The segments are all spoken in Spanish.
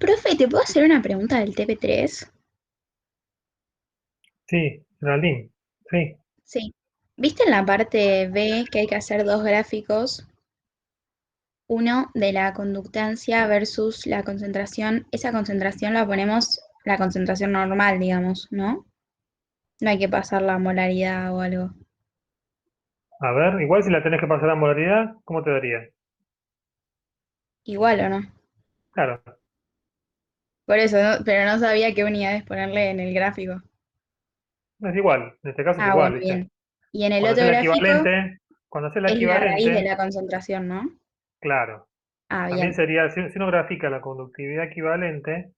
Profe, ¿te puedo hacer una pregunta del TP3? Sí, Geraldine, sí. Sí. ¿Viste en la parte B que hay que hacer dos gráficos? Uno de la conductancia versus la concentración. Esa concentración la ponemos la concentración normal, digamos, ¿no? No hay que pasar la molaridad o algo. A ver, igual si la tenés que pasar a modalidad, ¿cómo te daría? Igual o no. Claro, Por eso, pero no sabía qué unidades ponerle en el gráfico. es igual, en este caso es Ah, bueno, igual, ¿viste? bien. Y en el Cuando otro haces la gráfico equivalente, cuando haces la es la raíz de equivalente, la concentración, ¿no? claro, Ah, también bien. sería, si uno grafica la conductividad equivalente,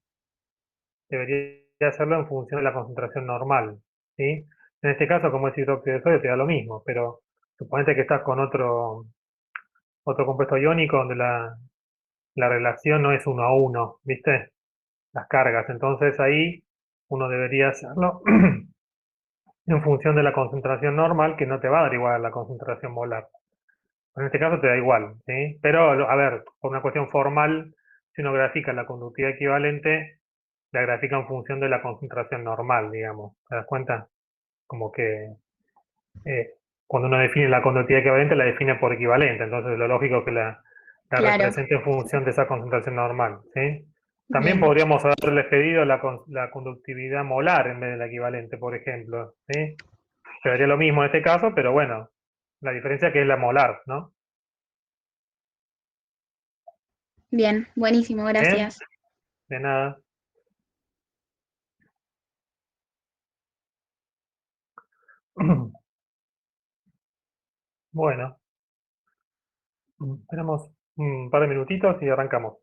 debería hacerlo en función de la concentración normal, ¿sí? En este caso, como es hidróxido de sodio, te da lo mismo, pero suponete que estás con otro compuesto iónico donde la relación no es 1 a 1, ¿viste? Las cargas, entonces ahí uno debería hacerlo en función de la concentración normal, que no te va a dar igual a la concentración molar. En este caso te da igual, ¿sí? Pero, a ver, por una cuestión formal, si uno grafica la conductividad equivalente, la grafica en función de la concentración normal, digamos. ¿Te das cuenta? Como que eh, cuando uno define la conductividad equivalente, la define por equivalente. Entonces, lo lógico es que la Claro. represente en función de esa concentración normal, ¿sí? También Bien. podríamos haberle pedido la conductividad molar en vez de la equivalente, por ejemplo, ¿sí? Sería lo mismo en este caso, pero bueno, la diferencia que es la molar, ¿no? Bien. Buenísimo, Bien, gracias. de nada. Bueno, tenemos un par de minutitos y arrancamos.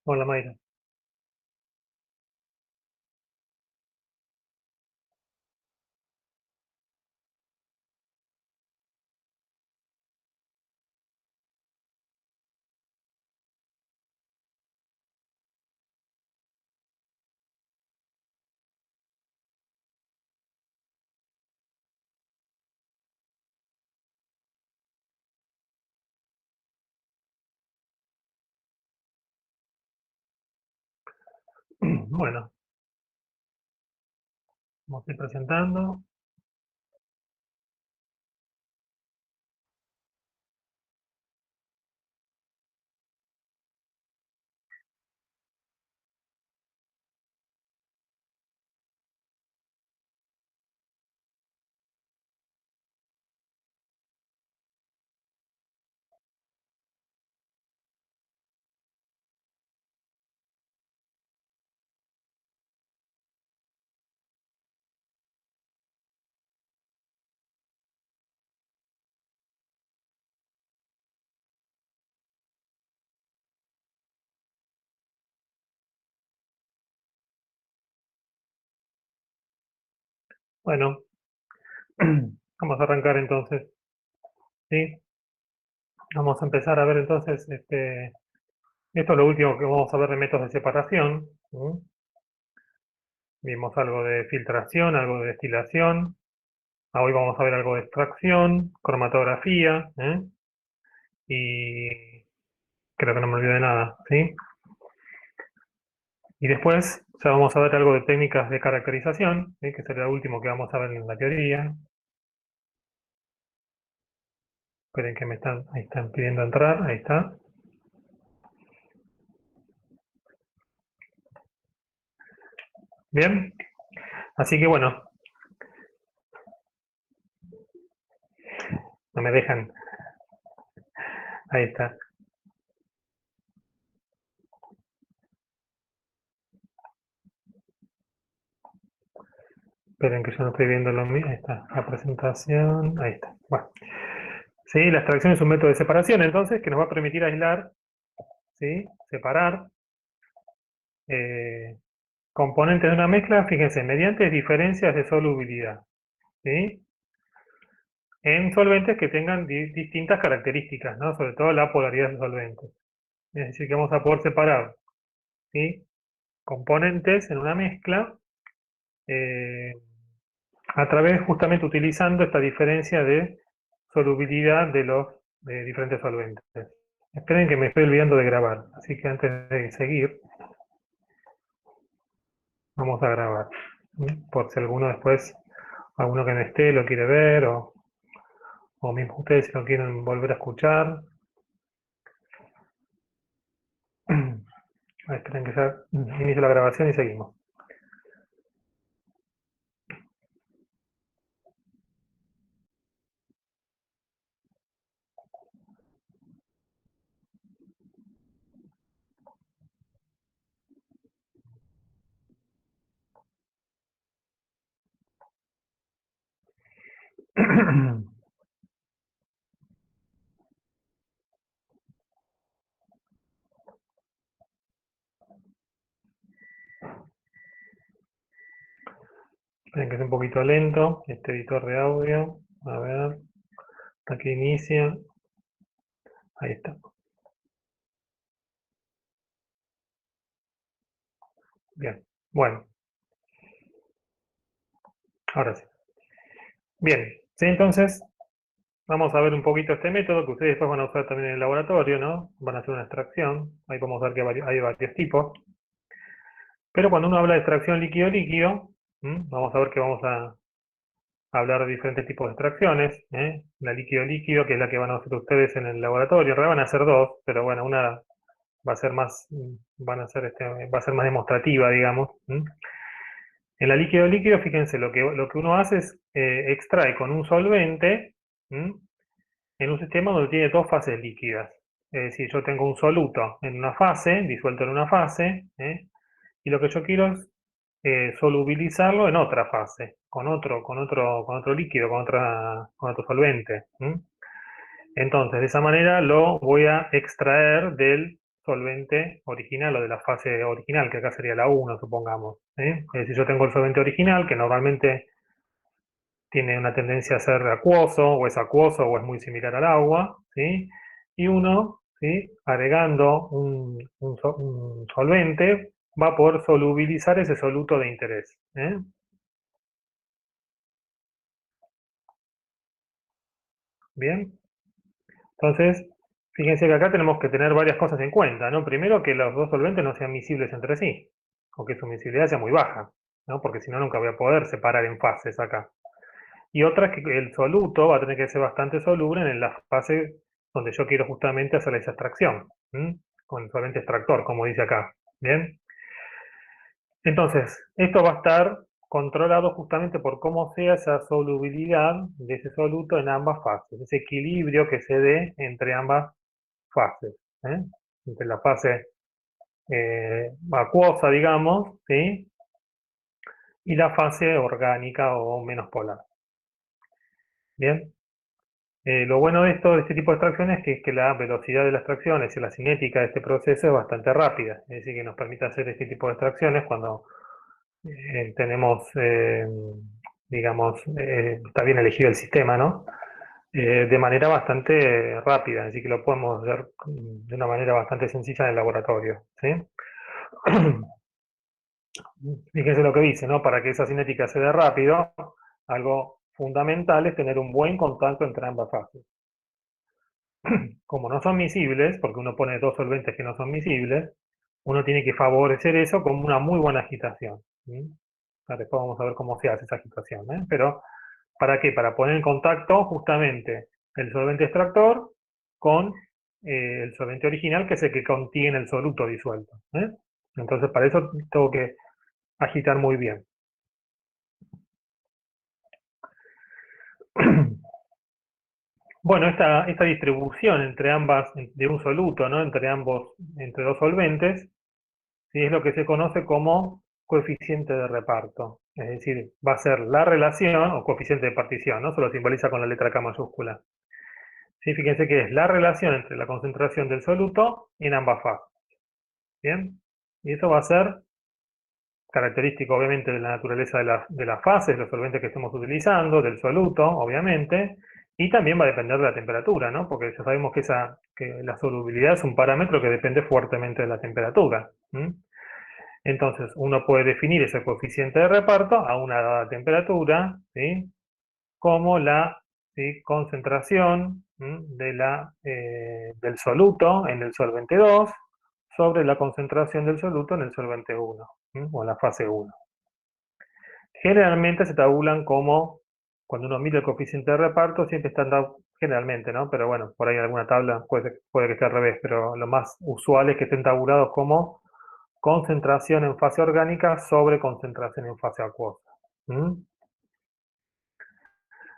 Hola, Mayra. Bueno, vamos a ir presentando. Bueno, vamos a arrancar entonces, ¿sí? Vamos a empezar a ver entonces, esto es lo último que vamos a ver de métodos de separación. ¿Sí? Vimos algo de filtración, algo de destilación. Hoy vamos a ver algo de extracción, cromatografía, ¿eh? Y creo que no me olvidé de nada, ¿sí? Y después ya vamos a ver algo de técnicas de caracterización, ¿sí? Que será lo último que vamos a ver en la teoría. Esperen que ahí están pidiendo entrar, ahí está. Bien, así que bueno, no me dejan, ahí está. Esperen que yo no estoy viendo lo mismo, ahí está, la presentación, ahí está. Bueno, sí, la extracción es un método de separación, entonces, que nos va a permitir aislar, ¿sí? Separar componentes de una mezcla, fíjense, mediante diferencias de solubilidad, ¿sí? En solventes que tengan distintas características, ¿no? Sobre todo la polaridad de solventes. Es decir, que vamos a poder separar, ¿sí? Componentes en una mezcla eh, a través, justamente utilizando esta diferencia de solubilidad de los diferentes solventes. Esperen que me estoy olvidando de grabar, así que antes de seguir, vamos a grabar. Por si alguno después, alguno que no esté, lo quiere ver, o mismo ustedes si lo quieren volver a escuchar. Esperen que ya inicio la grabación y seguimos. Esperen que es un poquito lento, este editor de audio. A ver, hasta que inicia. Ahí está. Bien, bueno, ahora sí. Bien, sí, entonces vamos a ver un poquito este método que ustedes después van a usar también en el laboratorio, ¿no? Van a hacer una extracción. Ahí podemos ver que hay varios tipos. Pero cuando uno habla de extracción líquido-líquido, vamos a ver que vamos a hablar de diferentes tipos de extracciones. La líquido-líquido, que es la que van a hacer ustedes en el laboratorio. En realidad van a hacer dos, pero bueno, una va a ser más, va a ser más demostrativa, digamos. En la líquido-líquido, fíjense, lo que uno hace es extrae con un solvente en un sistema donde tiene dos fases líquidas. Es decir, yo tengo un soluto en una fase, disuelto en una fase, y lo que yo quiero es solubilizarlo en otra fase, con otro líquido, con otro solvente. Entonces, de esa manera lo voy a extraer del solvente original o de la fase original, que acá sería la 1, supongamos. Es decir, yo tengo el solvente original, que normalmente tiene una tendencia a ser acuoso, o es muy similar al agua, ¿sí? Y uno, ¿sí? Agregando un solvente, va a poder solubilizar ese soluto de interés. Bien, entonces, fíjense que acá tenemos que tener varias cosas en cuenta, ¿no? Primero, que los dos solventes no sean miscibles entre sí, o que su miscibilidad sea muy baja, ¿no? Porque si no, nunca voy a poder separar en fases acá. Y otra es que el soluto va a tener que ser bastante soluble en la fase donde yo quiero justamente hacer esa extracción, con el solvente extractor, como dice acá. Bien, entonces, esto va a estar controlado justamente por cómo sea esa solubilidad de ese soluto en ambas fases, ese equilibrio que se dé entre ambas fases, entre la fase acuosa, digamos, ¿sí? Y la fase orgánica o menos polar. Bien. Lo bueno de este tipo de extracciones es que la velocidad de las extracciones y la cinética de este proceso es bastante rápida, es decir, que nos permite hacer este tipo de extracciones cuando tenemos, digamos, está bien elegido el sistema, ¿no? De manera bastante rápida, así que lo podemos hacer de una manera bastante sencilla en el laboratorio, ¿sí? Fíjense lo que dice, ¿no? Para que esa cinética se dé rápido, algo fundamental es tener un buen contacto entre ambas fases. Como no son miscibles, porque uno pone dos solventes que no son miscibles, uno tiene que favorecer eso con una muy buena agitación. Después vamos a ver cómo se hace esa agitación. Pero, ¿para qué? Para poner en contacto justamente el solvente extractor con el solvente original, que es el que contiene el soluto disuelto. Entonces, para eso tengo que agitar muy bien. Bueno, esta distribución entre ambas, de un soluto, ¿no? Entre dos solventes, ¿sí? Es lo que se conoce como coeficiente de reparto. Es decir, va a ser la relación, o coeficiente de partición, ¿no? Se lo simboliza con la letra K mayúscula. ¿Sí? Fíjense que es la relación entre la concentración del soluto en ambas fases. ¿Bien? Y eso va a ser característico, obviamente, de la naturaleza de las fases, los solventes que estemos utilizando, del soluto, obviamente, y también va a depender de la temperatura, ¿no? Porque ya sabemos que la solubilidad es un parámetro que depende fuertemente de la temperatura. Entonces, uno puede definir ese coeficiente de reparto a una dada temperatura, ¿sí? Como la, ¿sí?, concentración del soluto en el solvente 2 sobre la concentración del soluto en el solvente 1, o en la fase 1. Generalmente se tabulan como, cuando uno mide el coeficiente de reparto, siempre están generalmente, ¿no? Pero bueno, por ahí en alguna tabla puede que esté al revés, pero lo más usual es que estén tabulados como concentración en fase orgánica sobre concentración en fase acuosa.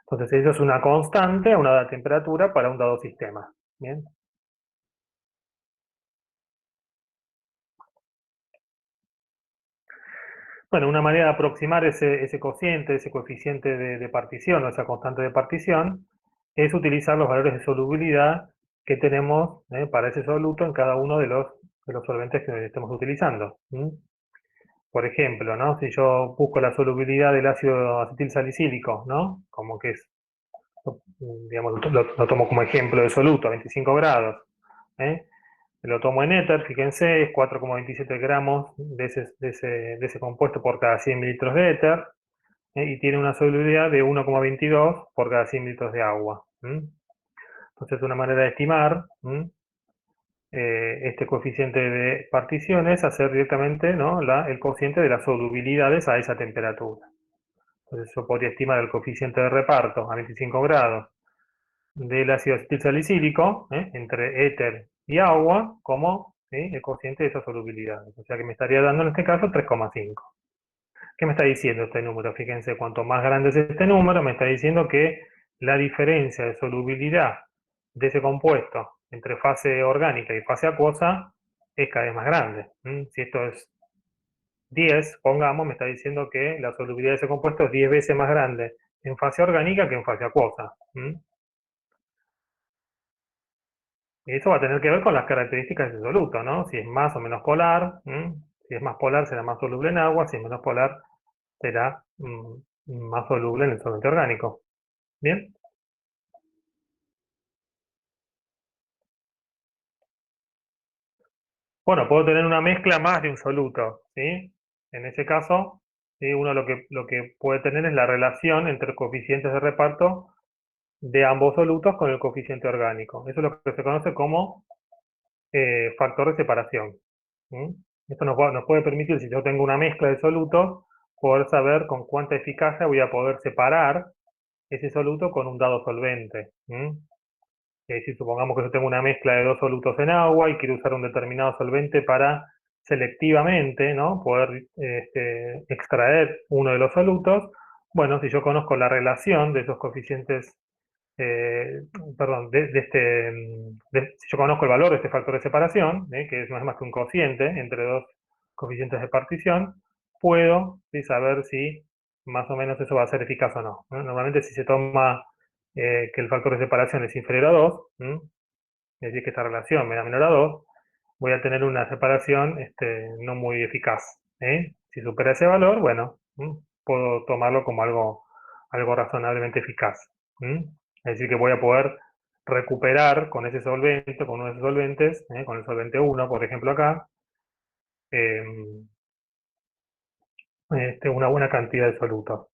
Entonces, eso es una constante a una dada temperatura para un dado sistema. ¿Bien? Bueno, una manera de aproximar ese cociente, ese coeficiente de partición o esa constante de partición es utilizar los valores de solubilidad que tenemos para ese soluto en cada uno de los solventes que estemos utilizando. Por ejemplo, ¿no? Si yo busco la solubilidad del ácido acetilsalicílico, ¿no? Como que es, digamos, lo tomo como ejemplo de soluto, a 25 grados. ¿eh? Lo tomo en éter, fíjense, es 4,27 gramos de ese compuesto por cada 100 mililitros de éter, y tiene una solubilidad de 1,22 por cada 100 litros de agua. Entonces, una manera de estimar este coeficiente de partición es hacer directamente, ¿no?, el cociente de las solubilidades a esa temperatura. Entonces, yo podría estimar el coeficiente de reparto a 25 grados del ácido acetilsalicílico entre éter y agua como el cociente de esa solubilidad. O sea que me estaría dando en este caso 3,5. ¿Qué me está diciendo este número? Fíjense, cuanto más grande es este número, me está diciendo que la diferencia de solubilidad de ese compuesto entre fase orgánica y fase acuosa es cada vez más grande. Si esto es 10, pongamos, me está diciendo que la solubilidad de ese compuesto es 10 veces más grande en fase orgánica que en fase acuosa. Y eso va a tener que ver con las características del soluto, ¿no? Si es más o menos polar, si es más polar será más soluble en agua, si es menos polar será más soluble en el solvente orgánico. ¿Bien? Bueno, puedo tener una mezcla más de un soluto, ¿sí? En ese caso, ¿sí?, uno lo que puede tener es la relación entre coeficientes de reparto de ambos solutos con el coeficiente orgánico. Eso es lo que se conoce como factor de separación. Esto nos puede permitir, si yo tengo una mezcla de solutos, poder saber con cuánta eficacia voy a poder separar ese soluto con un dado solvente. Si supongamos que yo tengo una mezcla de dos solutos en agua y quiero usar un determinado solvente para selectivamente, ¿no?, poder extraer uno de los solutos, bueno, si yo conozco la relación de esos coeficientes, perdón, si yo conozco el valor de este factor de separación, que no es más que un cociente entre dos coeficientes de partición, puedo, ¿sí?, saber si más o menos eso va a ser eficaz o no. Normalmente, si se toma que el factor de separación es inferior a 2, es decir, que esta relación me da menor a 2, voy a tener una separación no muy eficaz. Si supera ese valor, bueno, puedo tomarlo como algo razonablemente eficaz. Es decir, que voy a poder recuperar con ese solvente, con uno de esos solventes, con el solvente 1, por ejemplo acá, em, una buena cantidad de solutos.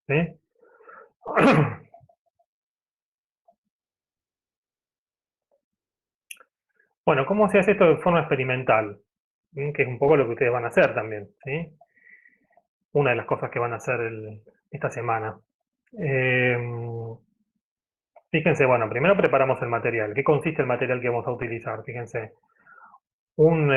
Bueno, ¿cómo se hace esto de forma experimental? Que es un poco lo que ustedes van a hacer también, ¿sí? Una de las cosas que van a hacer esta semana. Fíjense, bueno, primero preparamos el material. ¿Qué consiste el material que vamos a utilizar? Fíjense, un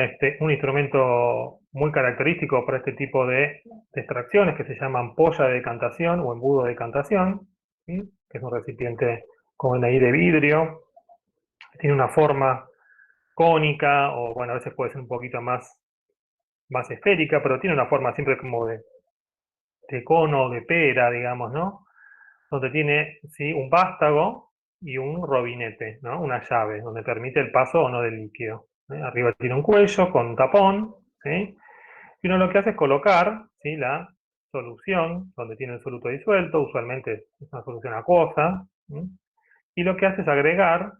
instrumento muy característico para este tipo de extracciones que se llama ampolla de decantación o embudo de decantación, ¿sí? Que es un recipiente con ahí de vidrio, tiene una forma cónica o bueno, a veces puede ser un poquito más esférica, pero tiene una forma siempre como de cono, de pera, digamos, ¿no? Donde tiene, ¿sí? Un vástago y un robinete, ¿no? Una llave, donde permite el paso o no del líquido. Arriba tiene un cuello con un tapón, ¿sí? Y uno lo que hace es colocar, ¿sí? La solución, donde tiene el soluto disuelto, usualmente es una solución acuosa, ¿sí? Y lo que hace es agregar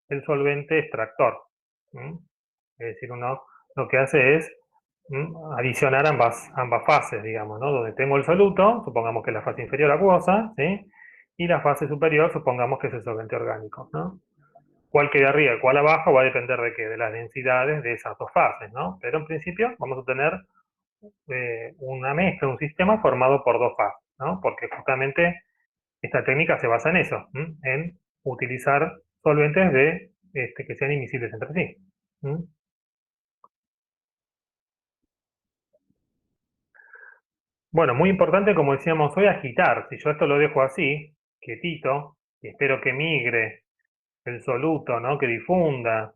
el solvente extractor, ¿sí? Es decir, uno lo que hace es adicionar ambas fases, digamos, ¿no? Donde tengo el soluto, supongamos que es la fase inferior acuosa, ¿sí? Y la fase superior, supongamos que es el solvente orgánico, ¿no? Cuál quede arriba y cuál abajo va a depender de qué, de las densidades de esas dos fases, ¿no? Pero en principio vamos a tener una mezcla, un sistema formado por dos fases, ¿no? Porque justamente esta técnica se basa en eso, en utilizar solventes que sean invisibles entre sí. Bueno, muy importante, como decíamos hoy, agitar. Si yo esto lo dejo así, quietito, y espero que migre el soluto, ¿no? Que difunda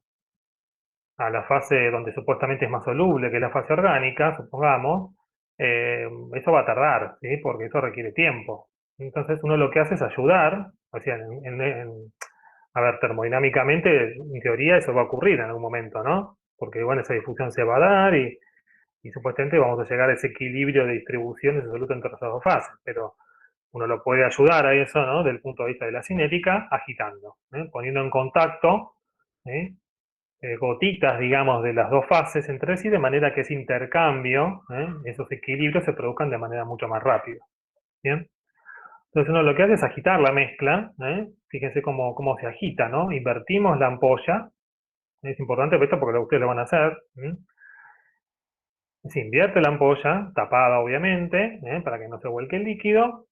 a la fase donde supuestamente es más soluble, que es la fase orgánica, supongamos, eso va a tardar, ¿sí? Porque eso requiere tiempo. Entonces uno lo que hace es ayudar, o sea, a ver, termodinámicamente, en teoría eso va a ocurrir en algún momento, ¿no? Porque, bueno, esa difusión se va a dar y supuestamente vamos a llegar a ese equilibrio de distribución de ese soluto entre esas dos fases, pero uno lo puede ayudar a eso, ¿no? Del punto de vista de la cinética, agitando, poniendo en contacto ¿eh? Gotitas, digamos, de las dos fases entre sí, de manera que ese intercambio, esos equilibrios se produzcan de manera mucho más rápida. ¿Bien? Entonces uno lo que hace es agitar la mezcla, fíjense cómo se agita, ¿no? Invertimos la ampolla, es importante esto porque ustedes lo van a hacer, se invierte la ampolla, tapada obviamente, para que no se vuelque el líquido,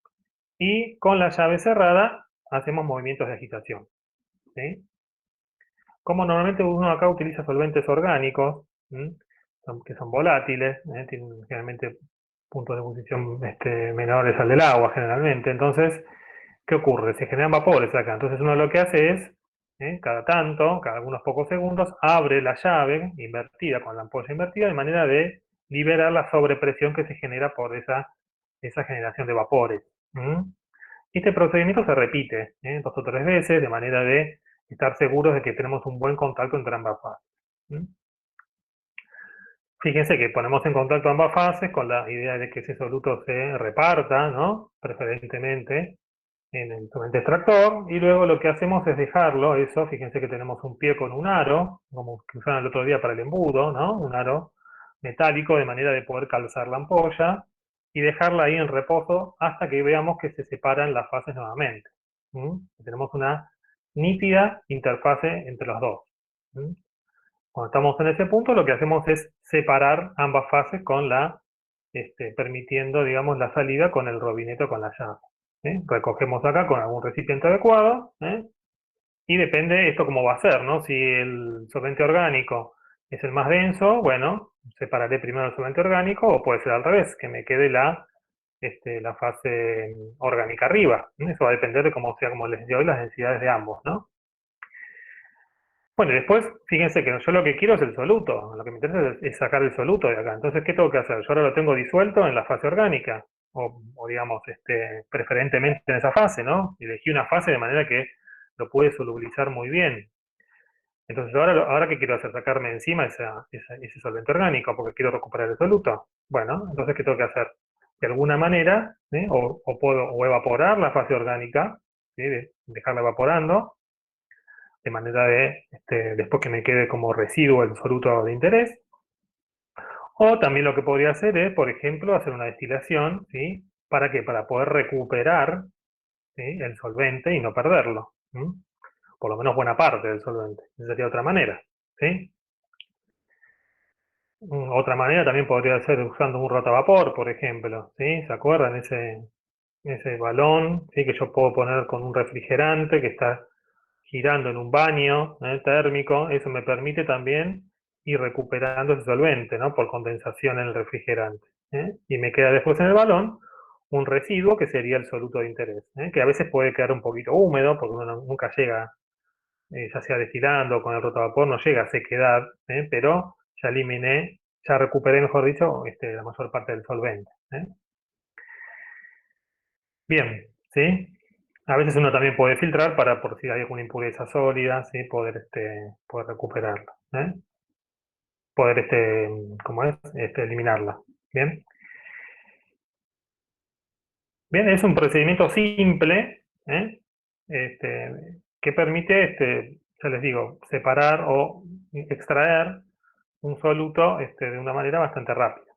y con la llave cerrada hacemos movimientos de agitación. ¿Sí? Como normalmente uno acá utiliza solventes orgánicos, que son volátiles, tienen generalmente puntos de ebullición menores al del agua generalmente. Entonces, ¿qué ocurre? Se generan vapores acá. Entonces uno lo que hace es, cada tanto, cada algunos pocos segundos, abre la llave invertida con la ampolla invertida de manera de liberar la sobrepresión que se genera por esa generación de vapores. Este procedimiento se repite 2 o 3 veces de manera de estar seguros de que tenemos un buen contacto entre ambas fases. Fíjense que ponemos en contacto ambas fases con la idea de que ese soluto se reparta, ¿no? Preferentemente en el solvente extractor, y luego lo que hacemos es dejarlo, eso, fíjense que tenemos un pie con un aro, como que usaban el otro día para el embudo, ¿no? Un aro metálico de manera de poder calzar la ampolla y dejarla ahí en reposo hasta que veamos que se separan las fases nuevamente. Tenemos una nítida interfase entre los dos. Cuando estamos en ese punto, lo que hacemos es separar ambas fases con permitiendo, digamos, la salida con el robinete o con la llave. Recogemos acá con algún recipiente adecuado, y depende esto cómo va a ser, ¿no? Si el solvente orgánico es el más denso, bueno, separaré primero el solvente orgánico, o puede ser al revés, que me quede la fase orgánica arriba. Eso va a depender de cómo sea, como les decía hoy, las densidades de ambos, ¿no? Bueno, y después, fíjense que yo lo que quiero es el soluto, lo que me interesa es sacar el soluto de acá. Entonces, ¿qué tengo que hacer? Yo ahora lo tengo disuelto en la fase orgánica, o digamos, preferentemente en esa fase, ¿no? Elegí una fase de manera que lo puede solubilizar muy bien. Entonces, ahora ¿qué quiero hacer? Sacarme encima ese solvente orgánico, porque quiero recuperar el soluto. Bueno, entonces, ¿qué tengo que hacer? De alguna manera, o puedo evaporar la fase orgánica, ¿sí? Dejarla evaporando, de manera de, después que me quede como residuo el soluto de interés. O también lo que podría hacer es, por ejemplo, hacer una destilación, ¿sí? ¿Para qué? Para poder recuperar, ¿sí? El solvente y no perderlo. Por lo menos buena parte del solvente. Esa sería otra manera, ¿sí? Otra manera también podría ser usando un rotavapor, por ejemplo, ¿sí? ¿Se acuerdan? Ese balón, ¿sí? Que yo puedo poner con un refrigerante que está girando en un baño térmico, eso me permite también ir recuperando ese solvente, ¿no? Por condensación en el refrigerante. Y me queda después en el balón un residuo que sería el soluto de interés, que a veces puede quedar un poquito húmedo, porque uno nunca llega, ya sea destilando o con el rotavapor, no llega a sequedad, pero ya eliminé, ya recuperé, mejor dicho, la mayor parte del solvente. Bien, ¿sí? A veces uno también puede filtrar para, por si hay alguna impureza sólida, ¿sí? Poder recuperarla, poder, ¿cómo es? Eliminarla. Bien. Bien, es un procedimiento simple, que permite, ya les digo, separar o extraer un soluto, de una manera bastante rápida.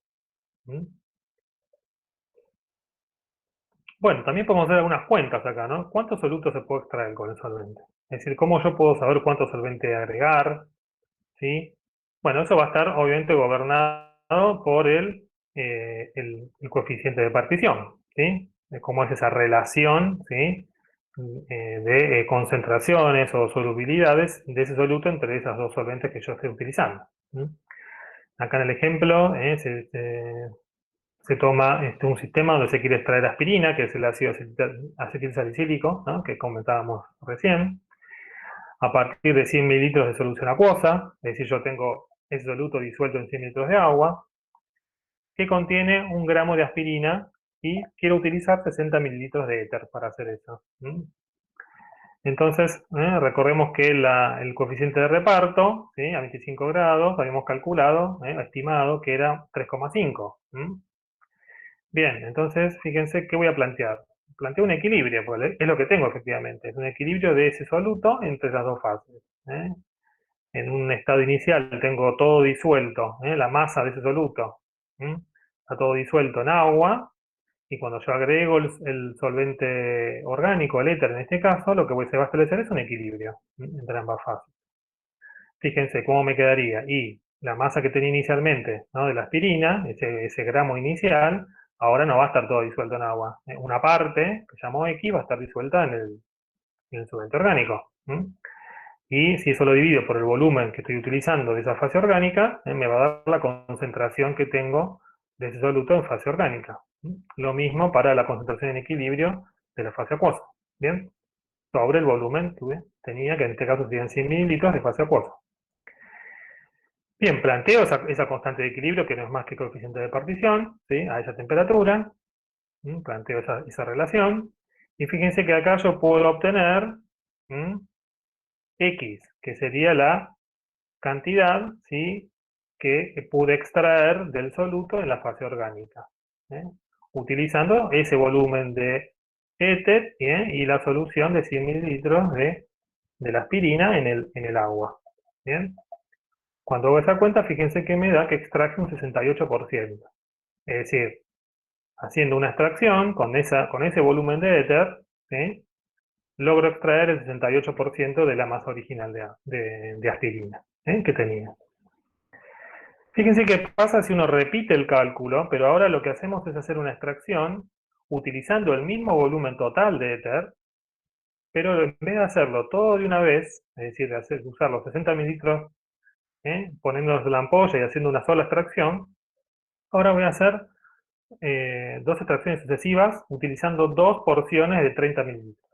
¿Mm? Bueno, también podemos hacer algunas cuentas acá, ¿no? ¿Cuántos solutos se puede extraer con el solvente? Es decir, ¿cómo yo puedo saber cuánto solvente agregar? ¿Sí? Bueno, eso va a estar obviamente gobernado por el coeficiente de partición, ¿sí? De cómo es esa relación, ¿sí? De concentraciones o solubilidades de ese soluto entre esas dos solventes que yo estoy utilizando. ¿Sí? Acá en el ejemplo se toma un sistema donde se quiere extraer aspirina, que es el ácido acetilsalicílico, ¿no? Que comentábamos recién, a partir de 100 mililitros de solución acuosa, es decir, yo tengo ese soluto disuelto en 100 litros de agua, que contiene 1 gramo de aspirina y quiero utilizar 60 mililitros de éter para hacer eso. Entonces, recordemos que el coeficiente de reparto, ¿sí? A 25 grados, habíamos calculado, estimado que era 3,5. Bien, entonces fíjense qué voy a plantear. Planteo un equilibrio, porque es lo que tengo efectivamente, es un equilibrio de ese soluto entre las dos fases. En un estado inicial tengo todo disuelto, la masa de ese soluto, está todo disuelto en agua, y cuando yo agrego el solvente orgánico, el éter en este caso, lo que se va a establecer es un equilibrio entre ambas fases. Fíjense cómo me quedaría. Y la masa que tenía inicialmente, ¿no? De la aspirina, ese gramo inicial, ahora no va a estar todo disuelto en agua. Una parte, que llamo X, va a estar disuelta en el solvente orgánico. Y si eso lo divido por el volumen que estoy utilizando de esa fase orgánica, me va a dar la concentración que tengo de ese soluto en fase orgánica. Lo mismo para la concentración en equilibrio de la fase acuosa. Bien, sobre el volumen que tenía, que en este caso serían 100 mililitros de fase acuosa. Bien, planteo esa constante de equilibrio, que no es más que coeficiente de partición, ¿sí? A esa temperatura. Planteo esa relación. Y fíjense que acá yo puedo obtener X, que sería la cantidad, ¿sí? Que pude extraer del soluto en la fase orgánica, utilizando ese volumen de éter, y la solución de 100 mililitros de la aspirina en el agua. ¿Bien? Cuando hago esa cuenta, fíjense que me da que extraje un 68%. Es decir, haciendo una extracción con ese volumen de éter, ¿sí? Logro extraer el 68% de la masa original de aspirina que tenía. Fíjense qué pasa si uno repite el cálculo, pero ahora lo que hacemos es hacer una extracción utilizando el mismo volumen total de éter, pero en vez de hacerlo todo de una vez, es decir, de usar los 60 mililitros, poniéndolos en la ampolla y haciendo una sola extracción, ahora voy a hacer dos extracciones sucesivas utilizando dos porciones de 30 mililitros.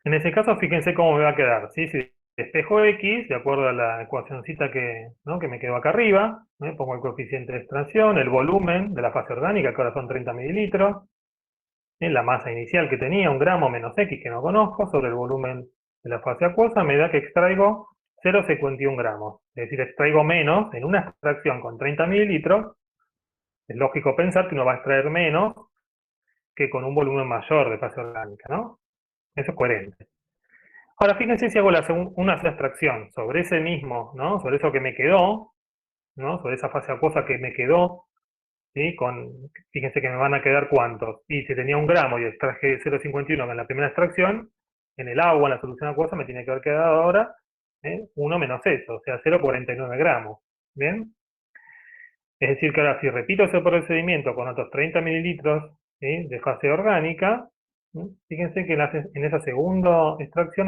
En ese caso, fíjense cómo me va a quedar. ¿Sí? Si despejo X, de acuerdo a la ecuacióncita que me quedó acá arriba, pongo el coeficiente de extracción, el volumen de la fase orgánica, que ahora son 30 mililitros, la masa inicial que tenía, 1 gramo menos X, que no conozco, sobre el volumen de la fase acuosa, me da que extraigo 0,51 gramos. Es decir, extraigo menos en una extracción con 30 mililitros. Es lógico pensar que uno va a extraer menos que con un volumen mayor de fase orgánica, ¿no? Eso es coherente. Ahora, fíjense si hago una extracción sobre ese mismo, ¿no? Sobre eso que me quedó, ¿no? Sobre esa fase acuosa que me quedó, ¿sí? Fíjense que me van a quedar cuántos. Y si tenía 1 gramo y extraje 0,51 en la primera extracción, en el agua, en la solución acuosa, me tiene que haber quedado ahora 1 menos eso, o sea, 0,49 gramos. ¿Bien? Es decir, que ahora si repito ese procedimiento con otros 30 mililitros ¿sí? De fase orgánica, ¿sí? Fíjense que en esa segunda extracción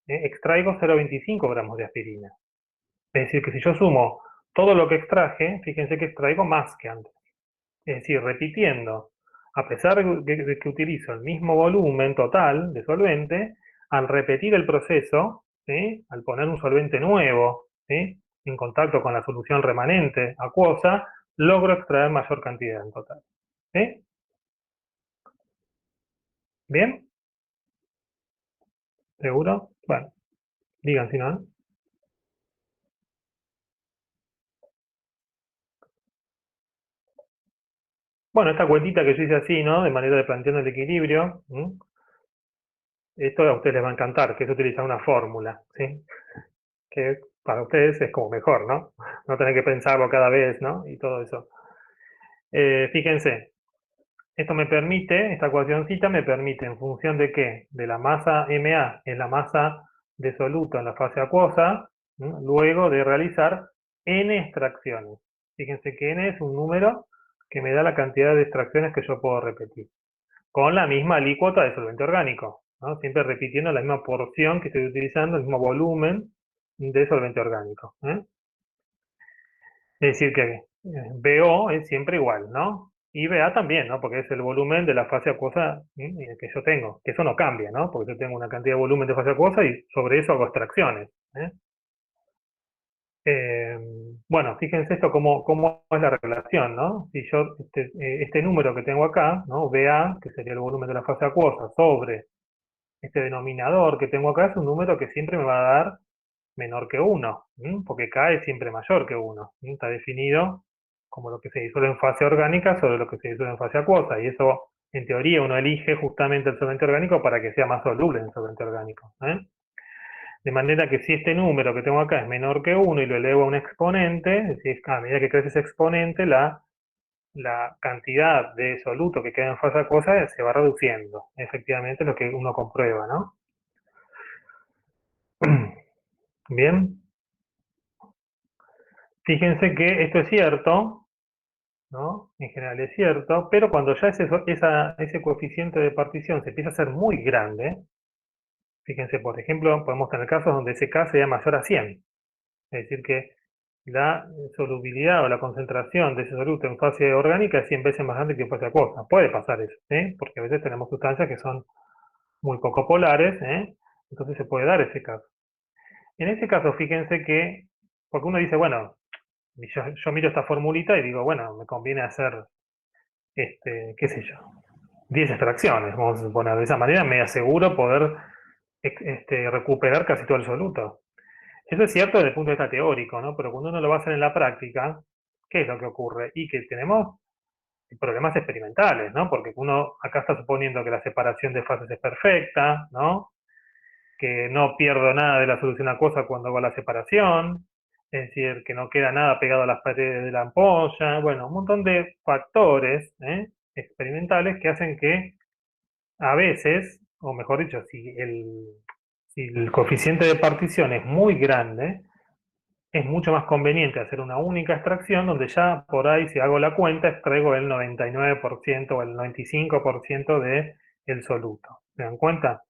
extraigo 0,25 gramos de aspirina. Es decir, que si yo sumo todo lo que extraje, fíjense que extraigo más que antes. Es decir, repitiendo, a pesar de que utilizo el mismo volumen total de solvente, al repetir el proceso, ¿sí? Al poner un solvente nuevo, ¿sí? En contacto con la solución remanente acuosa, logro extraer mayor cantidad en total. ¿Sí? ¿Bien? ¿Seguro? Bueno, digan si no. Bueno, esta cuentita que yo hice así, ¿no? De manera de planteando el equilibrio, esto a ustedes les va a encantar, que es utilizar una fórmula, ¿sí? Que para ustedes es como mejor, ¿no? No tener que pensarlo cada vez, ¿no? Y todo eso. Fíjense, esto me permite, esta ecuacióncita me permite, en función de qué, de la masa MA, es la masa de soluto en la fase acuosa, ¿no? Luego de realizar n extracciones. Fíjense que n es un número que me da la cantidad de extracciones que yo puedo repetir, con la misma alícuota de solvente orgánico, ¿no? Siempre repitiendo la misma porción que estoy utilizando, el mismo volumen de solvente orgánico. Es decir, que BO es siempre igual, ¿no? Y BA también, ¿no? Porque es el volumen de la fase acuosa que yo tengo, que eso no cambia, ¿no? Porque yo tengo una cantidad de volumen de fase acuosa y sobre eso hago extracciones. Eh, bueno, fíjense esto cómo es la relación, ¿no? Si yo, este número que tengo acá, ¿no? BA, que sería el volumen de la fase acuosa, sobre este denominador que tengo acá, es un número que siempre me va a dar menor que 1, porque K es siempre mayor que 1. Está definido como lo que se disuelve en fase orgánica sobre lo que se disuelve en fase acuosa, y eso, en teoría, uno elige justamente el solvente orgánico para que sea más soluble en el solvente orgánico. De manera que si este número que tengo acá es menor que 1 y lo elevo a un exponente, es decir, a medida que crece ese exponente, la cantidad de soluto que queda en fase acuosa se va reduciendo. Efectivamente, es lo que uno comprueba, ¿no? Bien. Fíjense que esto es cierto, ¿no? En general es cierto, pero cuando ya ese coeficiente de partición se empieza a ser muy grande, fíjense, por ejemplo, podemos tener casos donde ese K sea mayor a 100. Es decir, que la solubilidad o la concentración de ese soluto en fase orgánica es 100 veces más grande que en fase acuosa. Puede pasar eso, porque a veces tenemos sustancias que son muy poco polares, entonces se puede dar ese caso. En ese caso, fíjense que, porque uno dice, bueno, yo miro esta formulita y digo, bueno, me conviene hacer, qué sé yo, 10 extracciones, vamos a suponer. De esa manera me aseguro poder recuperar casi todo el soluto. Eso es cierto desde el punto de vista teórico, ¿no? Pero cuando uno lo va a hacer en la práctica, ¿qué es lo que ocurre? Y que tenemos problemas experimentales, ¿no? Porque uno acá está suponiendo que la separación de fases es perfecta, ¿no? Que no pierdo nada de la solución acuosa cuando hago la separación, es decir, que no queda nada pegado a las paredes de la ampolla, bueno, un montón de factores experimentales que hacen que a veces, o mejor dicho, si el coeficiente de partición es muy grande, es mucho más conveniente hacer una única extracción donde ya por ahí, si hago la cuenta, extraigo el 99% o el 95% del soluto. ¿Se dan cuenta?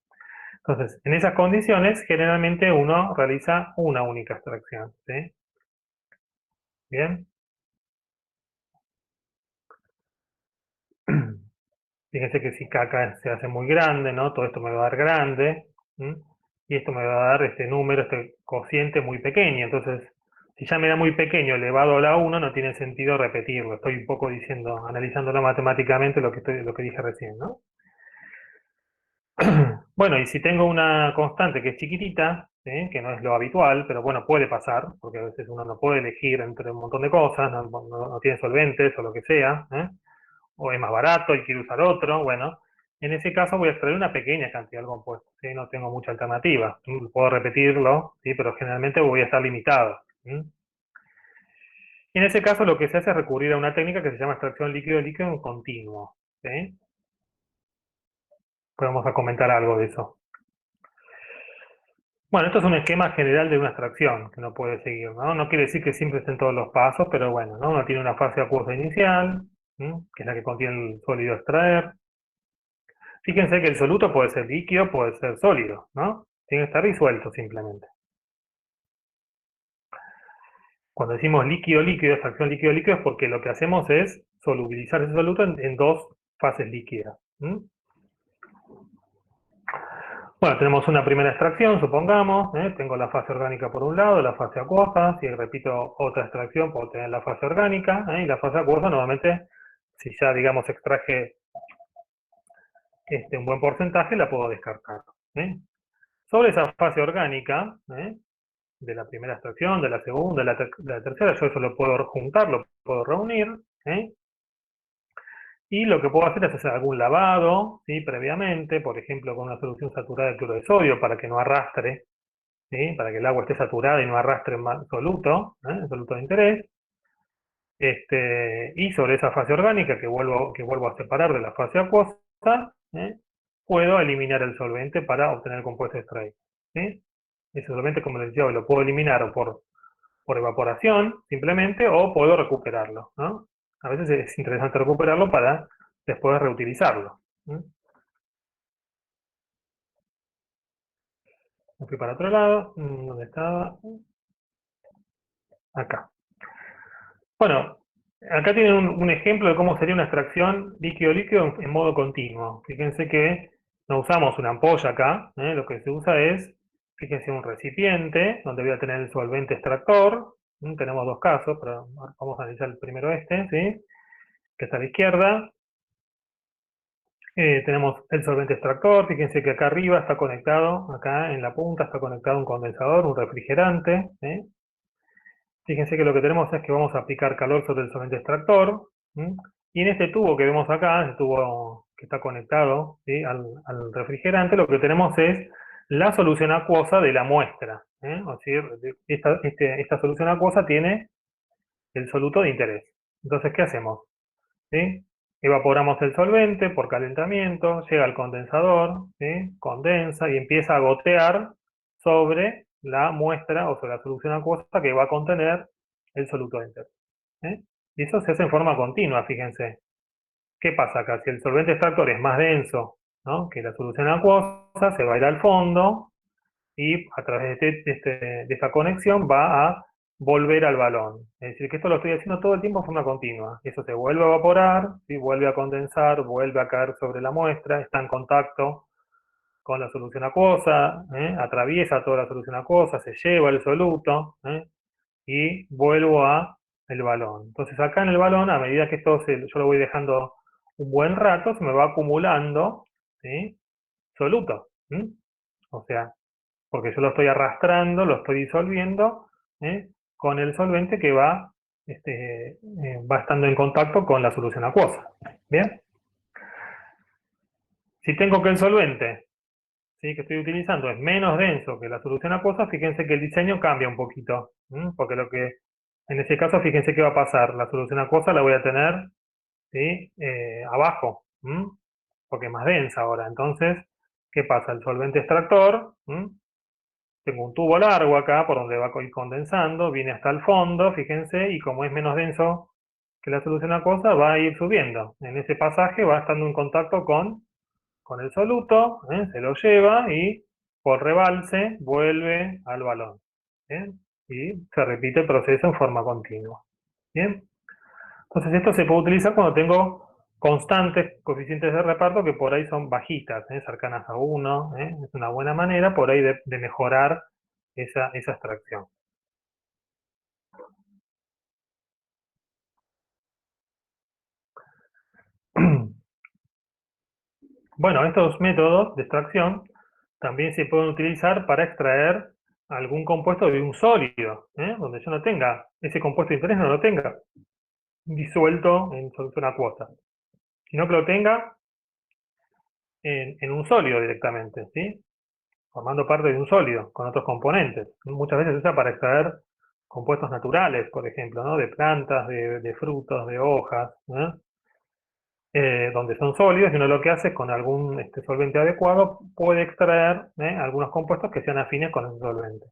Entonces, en esas condiciones, generalmente uno realiza una única extracción. ¿Sí? Bien. Fíjense que si K se hace muy grande, ¿no? Todo esto me va a dar grande, ¿m? Y esto me va a dar este número, este cociente muy pequeño. Entonces, si ya me da muy pequeño elevado a la 1, no tiene sentido repetirlo. Estoy un poco diciendo, analizándolo matemáticamente lo que dije recién, ¿no? Bueno, y si tengo una constante que es chiquitita, ¿sí? Que no es lo habitual, pero bueno, puede pasar, porque a veces uno no puede elegir entre un montón de cosas, no tiene solventes o lo que sea, o es más barato y quiero usar otro, bueno, en ese caso voy a extraer una pequeña cantidad del compuesto, ¿sí? No tengo mucha alternativa. Puedo repetirlo, ¿sí? Pero generalmente voy a estar limitado. ¿Sí? En ese caso lo que se hace es recurrir a una técnica que se llama extracción líquido-líquido en continuo. ¿Sí? Pues vamos a comentar algo de eso. Bueno, esto es un esquema general de una extracción que uno puede seguir, ¿no? No quiere decir que siempre estén todos los pasos, pero bueno, ¿no? Uno tiene una fase acuosa inicial, que es la que contiene el sólido a extraer. Fíjense que el soluto puede ser líquido, puede ser sólido, ¿no? Tiene que estar disuelto simplemente. Cuando decimos líquido-líquido, extracción líquido-líquido, es porque lo que hacemos es solubilizar ese soluto en dos fases líquidas. Bueno, tenemos una primera extracción, supongamos, tengo la fase orgánica por un lado, la fase acuosa, si repito otra extracción puedo tener la fase orgánica, y la fase acuosa nuevamente, si ya digamos extraje un buen porcentaje, la puedo descartar. Sobre esa fase orgánica, de la primera extracción, de la segunda, de la tercera, yo eso lo puedo juntar, lo puedo reunir, y lo que puedo hacer es hacer algún lavado, ¿sí? Previamente, por ejemplo, con una solución saturada de cloro de sodio para que no arrastre, ¿sí? Para que el agua esté saturada y no arrastre más soluto, soluto de interés. Y sobre esa fase orgánica que vuelvo a separar de la fase acuosa, puedo eliminar el solvente para obtener el compuesto extraído. ¿Sí? Ese solvente, como les decía, lo puedo eliminar o por evaporación, simplemente, o puedo recuperarlo, ¿no? A veces es interesante recuperarlo para después reutilizarlo. Me fui para otro lado. ¿Dónde estaba? Acá. Bueno, acá tienen un ejemplo de cómo sería una extracción líquido-líquido en modo continuo. Fíjense que no usamos una ampolla acá, lo que se usa es, fíjense, un recipiente donde voy a tener el solvente extractor. Tenemos dos casos, pero vamos a analizar el primero ¿sí? Que está a la izquierda. Tenemos el solvente extractor, fíjense que acá arriba está conectado, acá en la punta está conectado un condensador, un refrigerante. Fíjense que lo que tenemos es que vamos a aplicar calor sobre el solvente extractor, y en este tubo que vemos acá, el tubo que está conectado, ¿sí? al refrigerante, lo que tenemos es la solución acuosa de la muestra. Es decir, esta solución acuosa tiene el soluto de interés. Entonces, ¿qué hacemos? ¿Sí? Evaporamos el solvente por calentamiento, llega al condensador, ¿sí? Condensa y empieza a gotear sobre la muestra o sobre la solución acuosa que va a contener el soluto de interés. Y eso se hace en forma continua, fíjense. ¿Qué pasa acá? Si el solvente extractor es más denso, ¿no? Que la solución acuosa, se va a ir al fondo y a través de esta conexión va a volver al balón. Es decir, que esto lo estoy haciendo todo el tiempo en forma continua. Eso se vuelve a evaporar, ¿sí? Vuelve a condensar, vuelve a caer sobre la muestra, está en contacto con la solución acuosa, atraviesa toda la solución acuosa, se lleva el soluto, y vuelvo a el balón. Entonces acá en el balón, a medida que yo lo voy dejando un buen rato, se me va acumulando, ¿sí? Soluto. O sea, porque yo lo estoy arrastrando, lo estoy disolviendo, con el solvente que va estando en contacto con la solución acuosa. ¿Bien? Si tengo que el solvente, ¿sí? que estoy utilizando es menos denso que la solución acuosa, fíjense que el diseño cambia un poquito, porque en ese caso, fíjense qué va a pasar. La solución acuosa la voy a tener, ¿sí? Abajo, porque es más densa ahora. Entonces, ¿qué pasa? El solvente extractor, tengo un tubo largo acá por donde va a ir condensando, viene hasta el fondo, fíjense, y como es menos denso que la solución acuosa, va a ir subiendo. En ese pasaje va estando en contacto con el soluto, se lo lleva y por rebalse vuelve al balón. ¿Bien? Y se repite el proceso en forma continua. ¿Bien? Entonces esto se puede utilizar cuando tengo constantes coeficientes de reparto que por ahí son bajitas, cercanas a 1. Es una buena manera por ahí de mejorar esa extracción. Bueno, estos métodos de extracción también se pueden utilizar para extraer algún compuesto de un sólido, donde yo no tenga, ese compuesto de interés no lo tenga disuelto en solución acuosa, sino que lo tenga en un sólido directamente, ¿sí? Formando parte de un sólido, con otros componentes. Muchas veces se usa para extraer compuestos naturales, por ejemplo, ¿no? De plantas, de frutos, de hojas, donde son sólidos, y uno lo que hace es con algún solvente adecuado puede extraer algunos compuestos que sean afines con el solvente.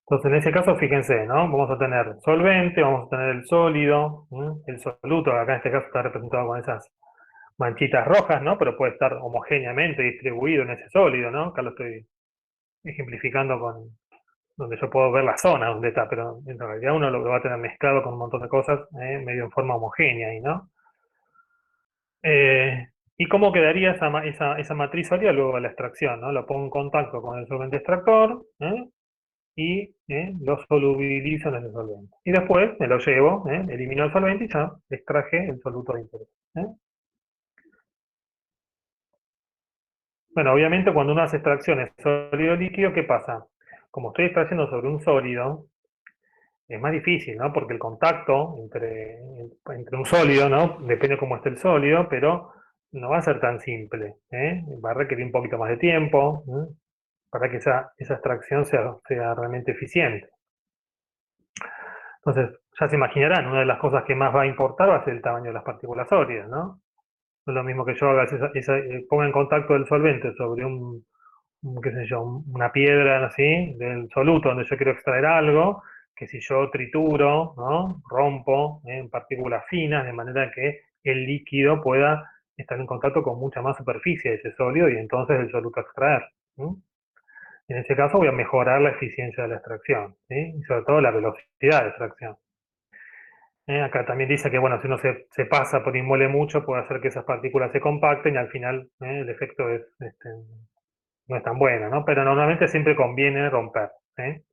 Entonces, en ese caso, fíjense, ¿no? Vamos a tener solvente, vamos a tener el sólido, el soluto, que acá en este caso está representado con esas manchitas rojas, ¿no? Pero puede estar homogéneamente distribuido en ese sólido, ¿no? Acá lo estoy ejemplificando con donde yo puedo ver la zona donde está, pero en realidad uno lo va a tener mezclado con un montón de cosas, medio en forma homogénea ahí, ¿no? Eh, ¿Y cómo quedaría esa matriz sólida luego de la extracción, ¿no? Lo pongo en contacto con el solvente extractor, y lo solubilizo en ese solvente. Y después me lo llevo, elimino el solvente y ya extraje el soluto de interés. ¿eh? Bueno, obviamente cuando uno hace extracciones sólido-líquido, ¿qué pasa? Como estoy extrayendo sobre un sólido, es más difícil, ¿no? Porque el contacto entre un sólido, ¿no? Depende cómo esté el sólido, pero no va a ser tan simple, ¿eh? Va a requerir un poquito más de tiempo, para que esa extracción sea realmente eficiente. Entonces, ya se imaginarán, una de las cosas que más va a importar va a ser el tamaño de las partículas sólidas, ¿no? No es lo mismo que yo haga ponga en contacto el solvente sobre qué sé yo, una piedra así, del soluto donde yo quiero extraer algo, que si yo trituro, ¿no? Rompo en partículas finas, de manera que el líquido pueda estar en contacto con mucha más superficie de ese sólido y entonces el soluto a extraer. ¿sí? En ese caso voy a mejorar la eficiencia de la extracción, ¿sí? Y sobre todo la velocidad de extracción. Acá también dice que, bueno, si uno se pasa por inmuele mucho, puede hacer que esas partículas se compacten y al final el efecto no es tan bueno, ¿no? Pero normalmente siempre conviene romper. ¿sí?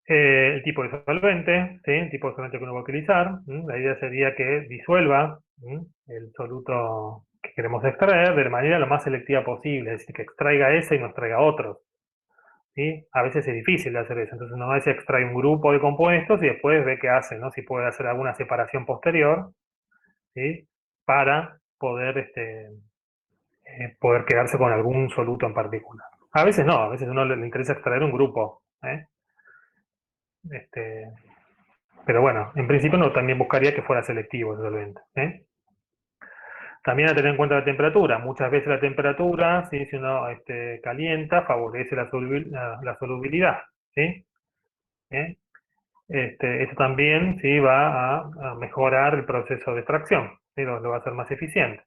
El tipo de solvente, ¿sí? El tipo de solvente que uno va a utilizar. La idea sería que disuelva el soluto que queremos extraer de manera lo más selectiva posible, es decir, que extraiga ese y no extraiga otros. ¿sí? A veces es difícil de hacer eso, entonces uno a veces extrae un grupo de compuestos y después ve qué hace, ¿no? Si puede hacer alguna separación posterior, ¿sí? Para poder quedarse con algún soluto en particular. A veces no, a veces a uno le interesa extraer un grupo, Este, pero bueno, en principio uno también buscaría que fuera selectivo ese solvente, También a tener en cuenta la temperatura. Muchas veces la temperatura, ¿sí? Si uno calienta, favorece la solubilidad, ¿sí? ¿Eh? Esto también ¿sí? va a mejorar el proceso de extracción, ¿sí? Lo va a hacer más eficiente.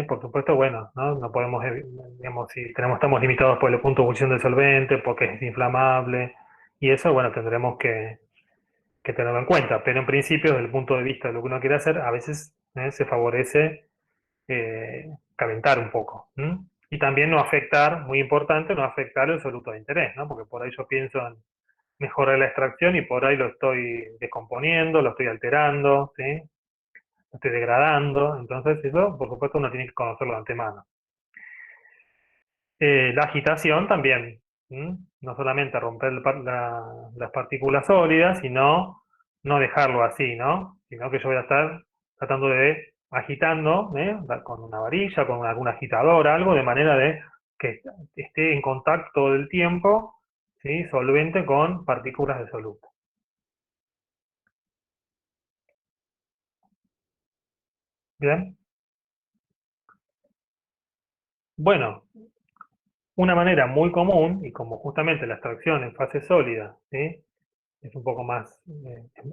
Por supuesto, bueno, no podemos, digamos, si estamos limitados por el punto de ebullición del solvente, porque es inflamable, y eso, bueno, tendremos que tenerlo en cuenta. Pero en principio, desde el punto de vista de lo que uno quiere hacer, a veces se favorece calentar un poco. Y también no afectar, muy importante, no afectar el soluto de interés, ¿no? Porque por ahí yo pienso en mejorar la extracción y por ahí lo estoy descomponiendo, lo estoy alterando, ¿sí? Lo estoy degradando. Entonces eso, por supuesto, uno tiene que conocerlo de antemano. La agitación también, no solamente romper las partículas sólidas, sino no dejarlo así, ¿no? Sino que yo voy a estar tratando de agitando, con una varilla, con algún agitador, algo, de manera de que esté en contacto todo el tiempo, ¿sí? Solvente con partículas de soluto. ¿Bien? Bueno, una manera muy común, y como justamente la extracción en fase sólida, ¿sí? Es un poco más,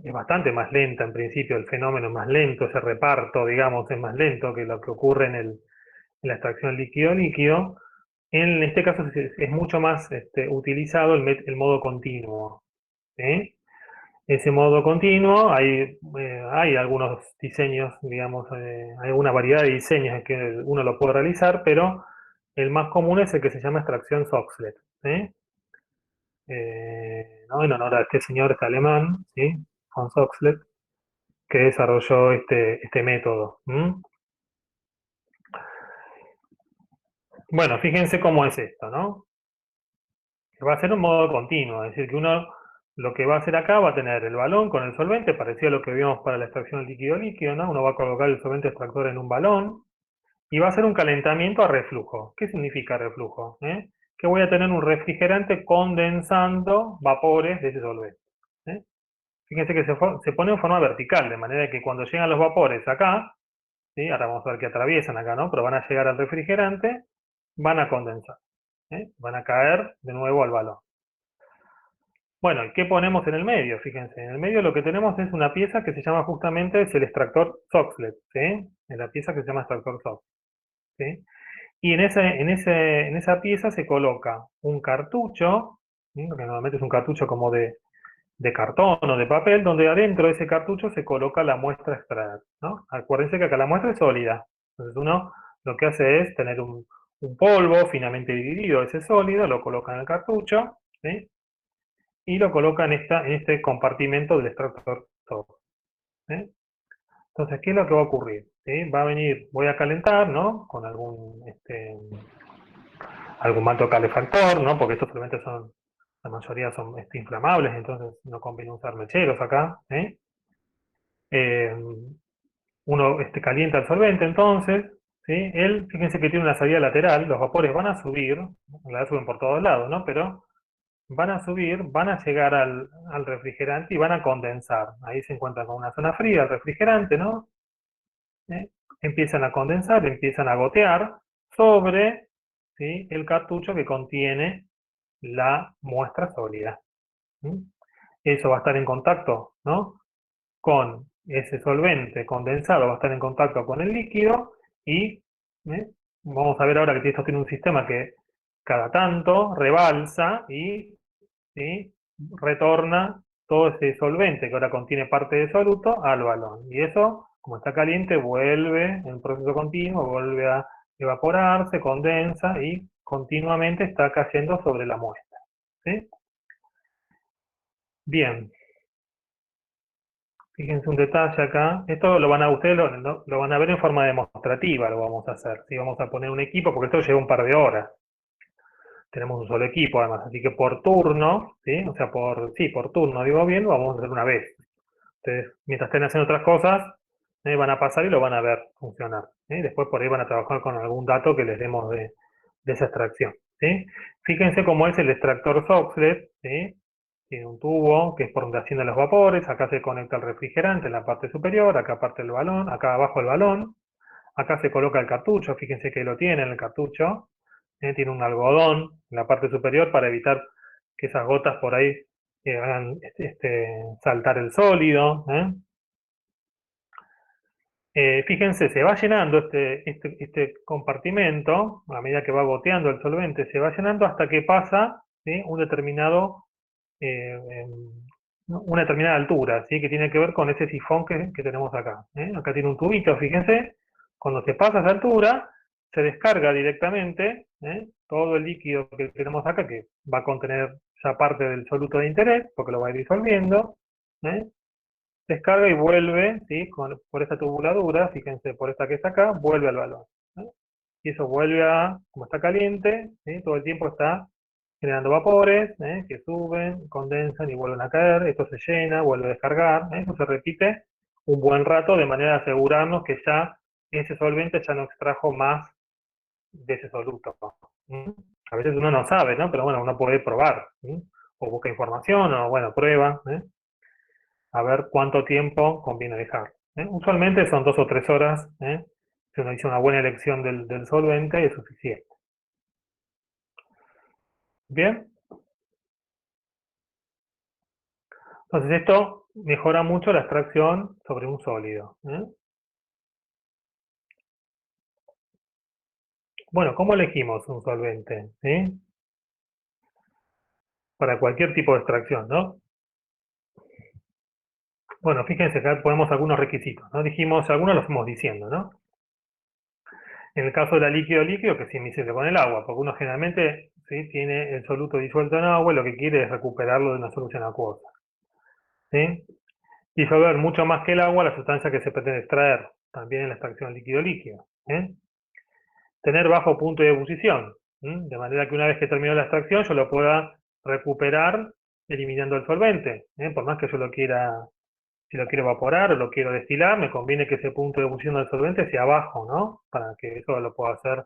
es bastante más lenta en principio, el fenómeno es más lento, ese reparto, digamos, es más lento que lo que ocurre en la extracción líquido-líquido. En este caso es mucho más utilizado el modo continuo. ¿sí? Ese modo continuo, hay algunos diseños, digamos, hay una variedad de diseños en que uno lo puede realizar, pero el más común es el que se llama extracción Soxhlet. ¿no? En honor a este señor alemán, ¿sí? Von Soxhlet, que desarrolló este método. Bueno, fíjense cómo es esto, ¿no? Que va a ser un modo continuo, es decir, que uno lo que va a hacer acá va a tener el balón con el solvente, parecido a lo que vimos para la extracción líquido-líquido, ¿no? Uno va a colocar el solvente extractor en un balón y va a hacer un calentamiento a reflujo. ¿Qué significa reflujo? Que voy a tener un refrigerante condensando vapores de ese solvente. ¿eh? Fíjense que se pone en forma vertical, de manera que cuando llegan los vapores acá, ¿sí? Ahora vamos a ver que atraviesan acá, ¿no? Pero van a llegar al refrigerante, van a condensar. Van a caer de nuevo al balón. Bueno, ¿y qué ponemos en el medio? Fíjense, en el medio lo que tenemos es una pieza que se llama justamente, es el extractor Soxhlet, ¿sí? En la pieza que se llama extractor Soxhlet, ¿sí? Y en esa pieza se coloca un cartucho, ¿sí? Que normalmente es un cartucho como de cartón o de papel, donde adentro de ese cartucho se coloca la muestra a extraer, ¿no? Acuérdense que acá la muestra es sólida. Entonces uno lo que hace es tener un polvo finamente dividido, ese sólido, lo coloca en el cartucho, ¿sí? Y lo coloca en este compartimento del extractor soft, ¿sí? Entonces, ¿qué es lo que va a ocurrir? ¿Sí? Va a venir, voy a calentar, ¿no? Con algún manto calefactor, ¿no? Porque estos solventes son, la mayoría son inflamables, entonces no conviene usar mecheros acá, ¿sí? Eh, Uno calienta el solvente entonces, ¿sí? Él, fíjense que tiene una salida lateral, los vapores van a subir, la suben por todos lados, ¿no? Pero van a subir, van a llegar al refrigerante y van a condensar. Ahí se encuentran con una zona fría, el refrigerante, ¿no? ¿Eh? Empiezan a condensar, empiezan a gotear sobre, ¿sí? El cartucho que contiene la muestra sólida. ¿Sí? Eso va a estar en contacto, ¿no? Con ese solvente condensado, va a estar en contacto con el líquido y vamos a ver ahora que esto tiene un sistema que cada tanto rebalsa y, ¿sí? Retorna todo ese solvente que ahora contiene parte de soluto al balón. Y eso, como está caliente, vuelve en proceso continuo, vuelve a evaporarse, condensa y continuamente está cayendo sobre la muestra. ¿Sí? Bien, fíjense un detalle acá. Esto lo van a ustedes lo van a ver en forma demostrativa, lo vamos a hacer. ¿Sí? Vamos a poner un equipo, porque esto lleva un par de horas. Tenemos un solo equipo además, así que por turno, ¿sí? O sea, por turno, digo bien, lo vamos a hacer una vez. Ustedes, mientras estén haciendo otras cosas, van a pasar y lo van a ver funcionar. Después por ahí van a trabajar con algún dato que les demos de esa extracción. ¿Sí? Fíjense cómo es el extractor Soxhlet, ¿sí? Tiene un tubo que es por donde ascienden los vapores, acá se conecta el refrigerante en la parte superior, acá parte el balón, acá abajo el balón, acá se coloca el cartucho, fíjense que lo tiene en el cartucho, tiene un algodón en la parte superior para evitar que esas gotas por ahí hagan saltar el sólido. Fíjense, se va llenando este compartimento, a medida que va goteando el solvente, se va llenando hasta que pasa, ¿sí? Un determinado, ¿no? Una determinada altura, ¿sí? Que tiene que ver con ese sifón que tenemos acá. Acá tiene un tubito, fíjense, cuando se pasa esa altura, se descarga directamente todo el líquido que tenemos acá, que va a contener ya parte del soluto de interés, porque lo va a ir disolviendo, ¿eh? Descarga y vuelve, ¿sí? Por esta tubuladura, fíjense, por esta que está acá, vuelve al balón. Y eso vuelve como está caliente, ¿sí? Todo el tiempo está generando vapores, que suben, condensan y vuelven a caer, esto se llena, vuelve a descargar, eso se repite un buen rato de manera de asegurarnos que ya ese solvente ya no extrajo más de ese soluto. ¿Mm? A veces uno no sabe, ¿no? Pero bueno, uno puede probar, ¿sí? O busca información, o bueno, prueba, a ver cuánto tiempo conviene dejar. Usualmente son 2 o 3 horas, si uno hizo una buena elección del solvente es suficiente. Bien, entonces esto mejora mucho la extracción sobre un sólido. Bueno, ¿cómo elegimos un solvente? ¿Sí? Para cualquier tipo de extracción, ¿no? Bueno, fíjense, acá ponemos algunos requisitos, ¿no? Dijimos, algunos los fuimos diciendo, ¿no? En el caso de la líquido-líquido, que es miscible con el agua, porque uno generalmente, ¿sí? Tiene el soluto disuelto en agua y lo que quiere es recuperarlo de una solución acuosa. ¿Sí? Disolver mucho más que el agua la sustancia que se pretende extraer, también en la extracción líquido-líquido. Tener bajo punto de ebullición, de manera que una vez que termino la extracción yo lo pueda recuperar eliminando el solvente. Por más que yo lo quiera, si lo quiero evaporar o lo quiero destilar, me conviene que ese punto de ebullición del solvente sea bajo, ¿no? Para que eso lo pueda hacer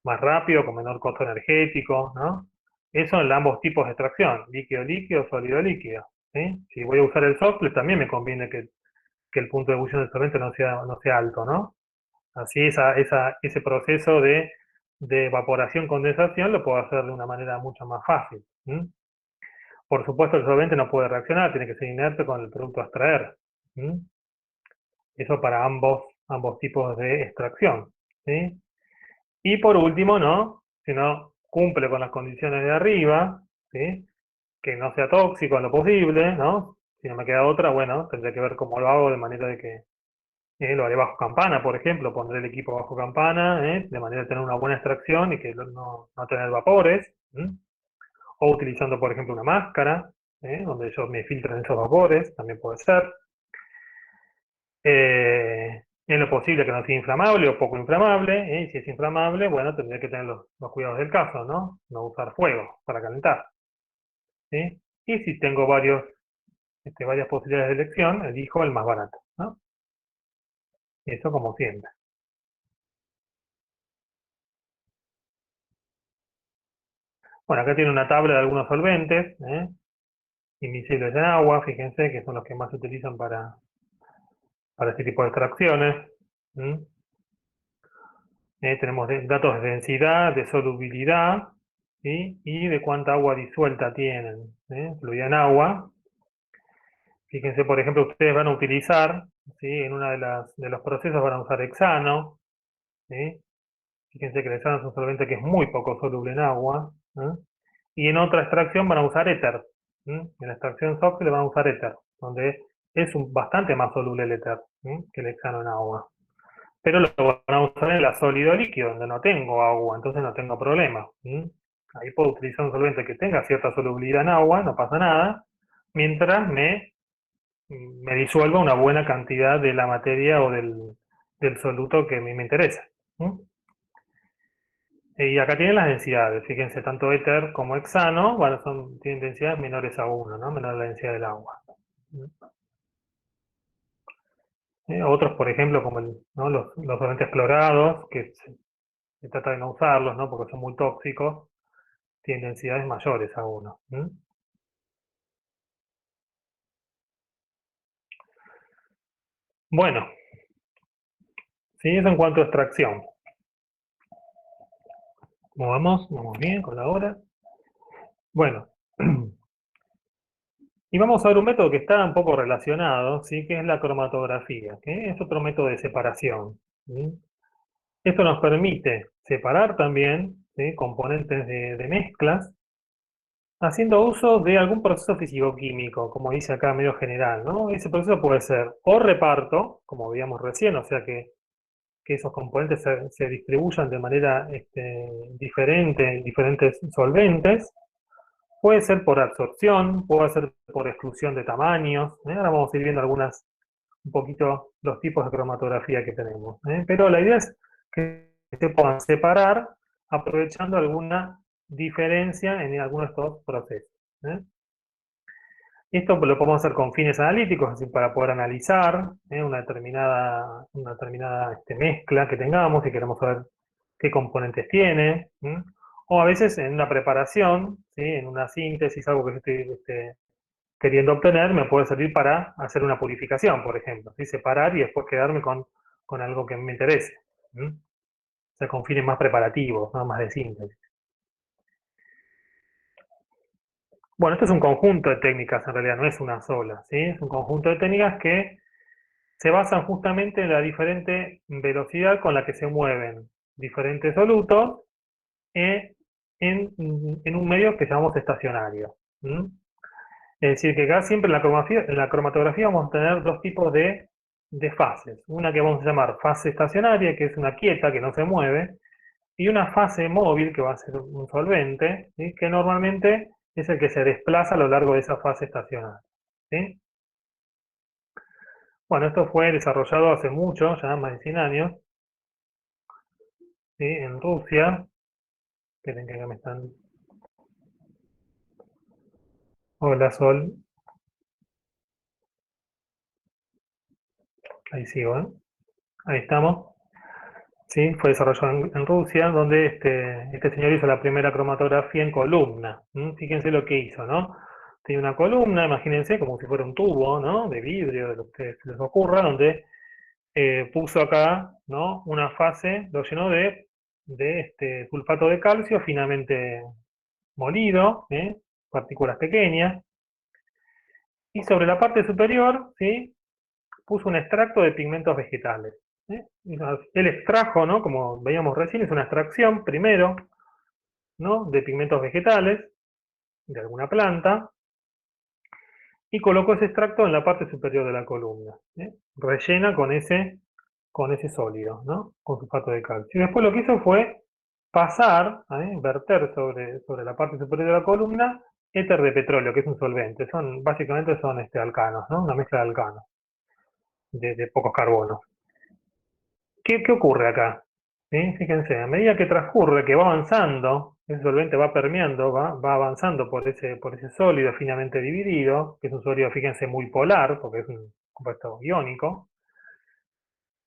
más rápido, con menor costo energético, ¿no? Eso en ambos tipos de extracción, líquido-líquido, sólido-líquido. Si voy a usar el software, también me conviene que el punto de ebullición del solvente no sea alto, ¿no? Así ese proceso de de evaporación-condensación lo puedo hacer de una manera mucho más fácil. Por supuesto, el solvente no puede reaccionar, tiene que ser inerte con el producto a extraer. Eso para ambos tipos de extracción. ¿Sí? Y por último, ¿no? Si no cumple con las condiciones de arriba, ¿sí? Que no sea tóxico en lo posible, ¿no? Si no me queda otra, bueno, tendré que ver cómo lo hago de manera de que lo haré bajo campana, por ejemplo, pondré el equipo bajo campana, de manera de tener una buena extracción y que no tener vapores. O utilizando, por ejemplo, una máscara, donde yo me filtren esos vapores, también puede ser. En lo posible que no sea inflamable o poco inflamable, y si es inflamable, bueno, tendré que tener los cuidados del caso, ¿no? No usar fuego para calentar. ¿Sí? Y si tengo varias posibilidades de elección, elijo el más barato, ¿no? Eso como siempre. Bueno, acá tiene una tabla de algunos solventes, invisibles en agua, fíjense que son los que más se utilizan para este tipo de extracciones. Tenemos datos de densidad, de solubilidad, ¿sí? Y de cuánta agua disuelta tienen, fluida en agua. Fíjense, por ejemplo, ustedes van a utilizar, ¿sí? En uno de los procesos van a usar hexano, ¿sí? Fíjense que el hexano es un solvente que es muy poco soluble en agua, y en otra extracción van a usar éter. En la extracción soft le van a usar éter, donde es bastante más soluble el éter que el hexano en agua. Pero lo van a usar en la sólido líquido, donde no tengo agua, entonces no tengo problema. Ahí puedo utilizar un solvente que tenga cierta solubilidad en agua, no pasa nada, mientras me disuelva una buena cantidad de la materia o del soluto que a mí me interesa. Y acá tienen las densidades, fíjense, tanto éter como hexano, bueno, tienen densidades menores a 1, ¿no? Menor a la densidad del agua. Otros, por ejemplo, como ¿no? los solventes clorados, que se trata de no usarlos, ¿no? Porque son muy tóxicos, tienen densidades mayores a 1. Bueno, ¿sí? Eso en cuanto a extracción. ¿Cómo vamos? ¿Vamos bien con la hora? Bueno, y vamos a ver un método que está un poco relacionado, ¿sí? Que es la cromatografía, que es otro método de separación. Esto nos permite separar también, ¿sí? Componentes de mezclas, haciendo uso de algún proceso físico-químico, como dice acá medio general, ¿no? Ese proceso puede ser o reparto, como veíamos recién, o sea que esos componentes se distribuyan de manera diferente en diferentes solventes. Puede ser por absorción, puede ser por exclusión de tamaños. Ahora vamos a ir viendo un poquito los tipos de cromatografía que tenemos. Pero la idea es que se puedan separar aprovechando alguna diferencia en alguno de estos procesos. Esto lo podemos hacer con fines analíticos, es decir, para poder analizar una determinada mezcla que tengamos, si queremos saber qué componentes tiene, o a veces en una preparación, ¿sí? En una síntesis, algo que yo estoy queriendo obtener, me puede servir para hacer una purificación, por ejemplo, ¿sí? Separar y después quedarme con algo que me interese. O sea, con fines más preparativos, ¿no? Más de síntesis. Bueno, esto es un conjunto de técnicas, en realidad no es una sola, ¿sí? Es un conjunto de técnicas que se basan justamente en la diferente velocidad con la que se mueven diferentes solutos en un medio que llamamos estacionario. Es decir, que acá siempre en la cromatografía vamos a tener dos tipos de fases. Una que vamos a llamar fase estacionaria, que es una quieta, que no se mueve, y una fase móvil, que va a ser un solvente, ¿sí? Que normalmente es el que se desplaza a lo largo de esa fase estacionaria. ¿Sí? Bueno, esto fue desarrollado hace mucho, ya más de 100 años, ¿sí? En Rusia. Esperen que acá me están... Hola, Sol. Ahí sigo, ¿eh? Ahí estamos. ¿Sí? Fue desarrollado en Rusia, donde este señor hizo la primera cromatografía en columna. Fíjense lo que hizo, ¿no? Tiene una columna, imagínense, como si fuera un tubo, ¿no? De vidrio, de lo que se les ocurra, donde puso acá, ¿no? Una fase, lo llenó de de este sulfato de calcio finamente molido, partículas pequeñas, y sobre la parte superior, ¿sí?, puso un extracto de pigmentos vegetales. Él extrajo, ¿no?, como veíamos recién, es una extracción primero, ¿no?, de pigmentos vegetales, de alguna planta, y colocó ese extracto en la parte superior de la columna, rellena con ese sólido, ¿no?, con sulfato de calcio. Y después lo que hizo fue pasar, verter sobre la parte superior de la columna éter de petróleo, que es un solvente. Básicamente son alcanos, ¿no?, una mezcla de alcanos, de pocos carbonos. ¿Qué ocurre acá? ¿Sí? Fíjense, a medida que transcurre, que va avanzando, ese solvente va permeando, va avanzando por ese sólido finamente dividido, que es un sólido, fíjense, muy polar, porque es un compuesto iónico.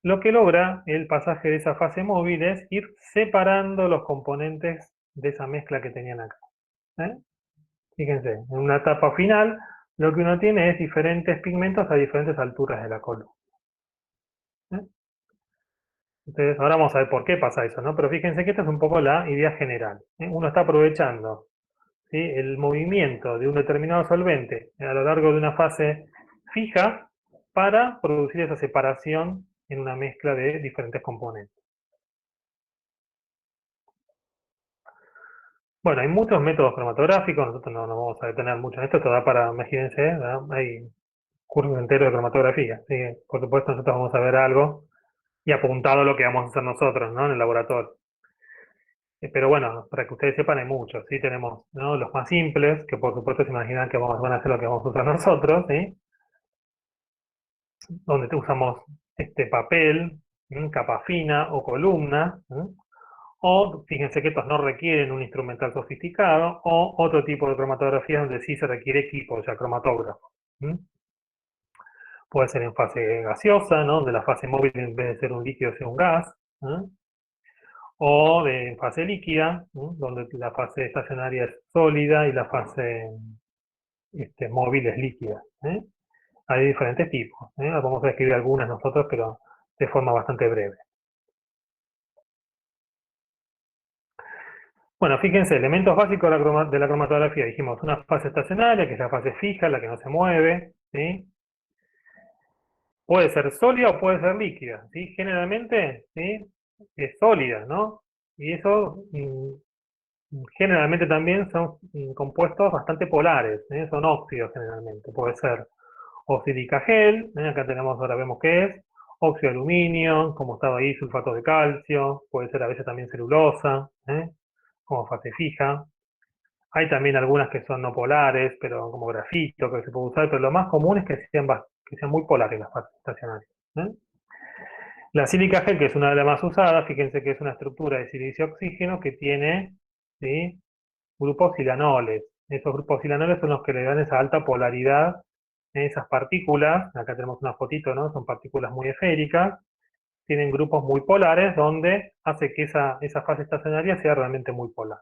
Lo que logra el pasaje de esa fase móvil es ir separando los componentes de esa mezcla que tenían acá. Fíjense, en una etapa final, lo que uno tiene es diferentes pigmentos a diferentes alturas de la columna. Entonces, ahora vamos a ver por qué pasa eso, ¿no? Pero fíjense que esta es un poco la idea general. Uno está aprovechando, ¿sí?, el movimiento de un determinado solvente a lo largo de una fase fija para producir esa separación en una mezcla de diferentes componentes. Bueno, hay muchos métodos cromatográficos, nosotros no nos vamos a detener mucho en esto da para, imagínense, ¿verdad?, hay cursos enteros de cromatografía, así que, por supuesto, nosotros vamos a ver algo y apuntado a lo que vamos a hacer nosotros, ¿no?, en el laboratorio. Pero bueno, para que ustedes sepan, hay muchos, ¿sí? Tenemos, ¿no?, los más simples, que por supuesto se imaginan que van a hacer lo que vamos a usar nosotros, ¿sí?, donde usamos este papel, capa fina o columna, o fíjense que estos no requieren un instrumental sofisticado, o otro tipo de cromatografía donde sí se requiere equipo, o sea, cromatógrafo. Puede ser en fase gaseosa, ¿no?, donde la fase móvil en vez de ser un líquido sea un gas, o en fase líquida, donde la fase estacionaria es sólida y la fase móvil es líquida. Hay diferentes tipos. Vamos a describir algunas nosotros, pero de forma bastante breve. Bueno, fíjense, elementos básicos de la cromatografía. Dijimos una fase estacionaria, que es la fase fija, la que no se mueve, ¿sí? Puede ser sólida o puede ser líquida, ¿sí? Generalmente, ¿sí?, es sólida, ¿no? Y eso generalmente también son compuestos bastante polares, son óxidos generalmente. Puede ser oxílica gel, acá tenemos, ahora vemos qué es, óxido de aluminio, como estaba ahí, sulfato de calcio, puede ser a veces también celulosa, como fase fija. Hay también algunas que son no polares, pero como grafito, que se puede usar, pero lo más común es que sean muy polares las fases estacionarias. La sílica gel, que es una de las más usadas, fíjense que es una estructura de silicio-oxígeno que tiene, ¿sí?, grupos silanoles. Esos grupos silanoles son los que le dan esa alta polaridad en esas partículas. Acá tenemos una fotito, ¿no? Son partículas muy esféricas. Tienen grupos muy polares donde hace que esa fase estacionaria sea realmente muy polar.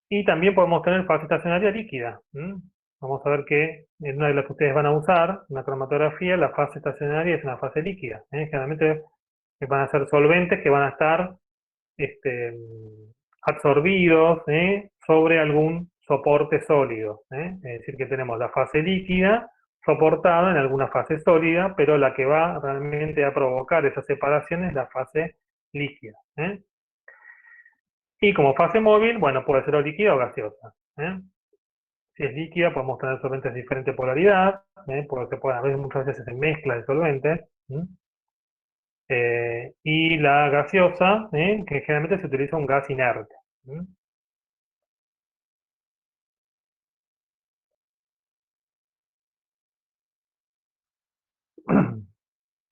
Y también podemos tener fase estacionaria líquida. Vamos a ver que en una de las que ustedes van a usar, una cromatografía, la fase estacionaria es una fase líquida. Generalmente van a ser solventes que van a estar absorbidos sobre algún soporte sólido. Es decir, que tenemos la fase líquida soportada en alguna fase sólida, pero la que va realmente a provocar esa separación es la fase líquida. Y como fase móvil, bueno, puede ser o líquida o gaseosa. Si es líquida, podemos tener solventes de diferente polaridad, porque se pueden haber muchas veces en mezcla de solventes. Y la gaseosa, que generalmente se utiliza un gas inerte.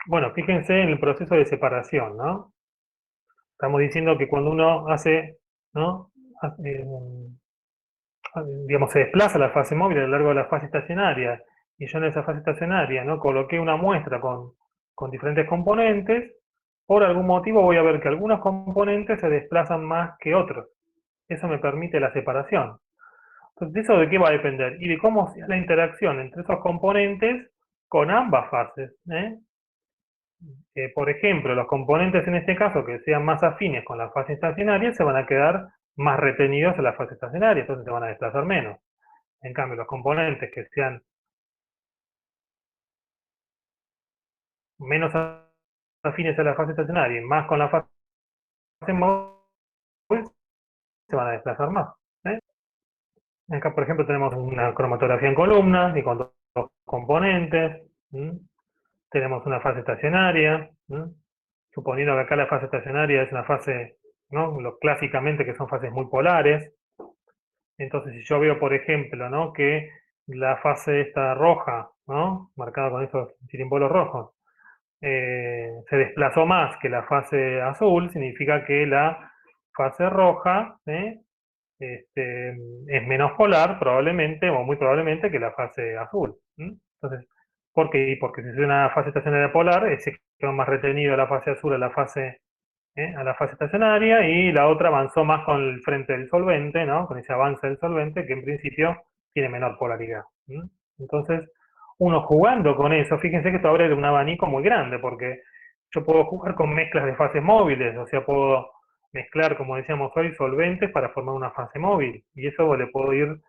Bueno, fíjense en el proceso de separación, ¿no? Estamos diciendo que cuando uno hace, ¿no?, digamos, se desplaza la fase móvil a lo largo de la fase estacionaria, y yo en esa fase estacionaria, ¿no?, coloqué una muestra con diferentes componentes, por algún motivo voy a ver que algunos componentes se desplazan más que otros. Eso me permite la separación. Entonces, ¿eso de qué va a depender? Y de cómo sea la interacción entre esos componentes con ambas fases. por ejemplo, los componentes en este caso que sean más afines con la fase estacionaria se van a quedar más retenidos en la fase estacionaria, entonces se van a desplazar menos. En cambio, los componentes que sean menos afines a la fase estacionaria y más con la fase móvil, se van a desplazar más. ¿Eh? Acá, por ejemplo, tenemos una cromatografía en columnas y con dos componentes. ¿Mm? Tenemos una fase estacionaria. ¿Mm? Suponiendo que acá la fase estacionaria es una fase, ¿no? Clásicamente que son fases muy polares. Entonces, si yo veo, por ejemplo, ¿no? que la fase esta roja, ¿no? Marcada con esos chirimbolos rojos, se desplazó más que la fase azul, significa que la fase roja es menos polar, probablemente, o muy probablemente, que la fase azul. Entonces, ¿por qué? Porque si es una fase estacionaria polar, se quedó más retenido la fase azul a la fase estacionaria, y la otra avanzó más con el frente del solvente, ¿no? Con ese avance del solvente, que en principio tiene menor polaridad. Entonces, uno jugando con eso, fíjense que esto abre un abanico muy grande, porque yo puedo jugar con mezclas de fases móviles, o sea, puedo mezclar, como decíamos hoy, solventes para formar una fase móvil, y eso le puedo ir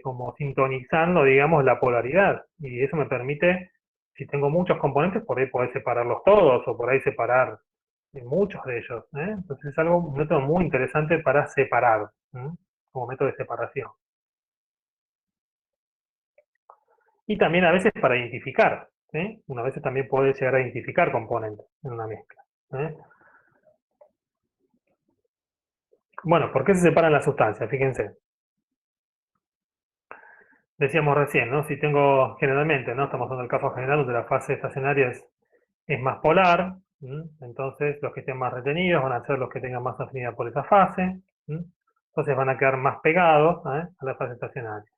como sintonizando, digamos, la polaridad, y eso me permite, si tengo muchos componentes, por ahí poder separarlos todos, o por ahí separar muchos de ellos. Entonces es algo, un método muy interesante para separar, como método de separación. Y también a veces para identificar. Una vez también puede llegar a identificar componentes en una mezcla. Bueno, ¿por qué se separan las sustancias? Fíjense. Decíamos recién, ¿no? Si tengo generalmente, ¿no? Estamos en el caso general donde la fase estacionaria es más polar, entonces los que estén más retenidos van a ser los que tengan más afinidad por esa fase, entonces van a quedar más pegados a la fase estacionaria.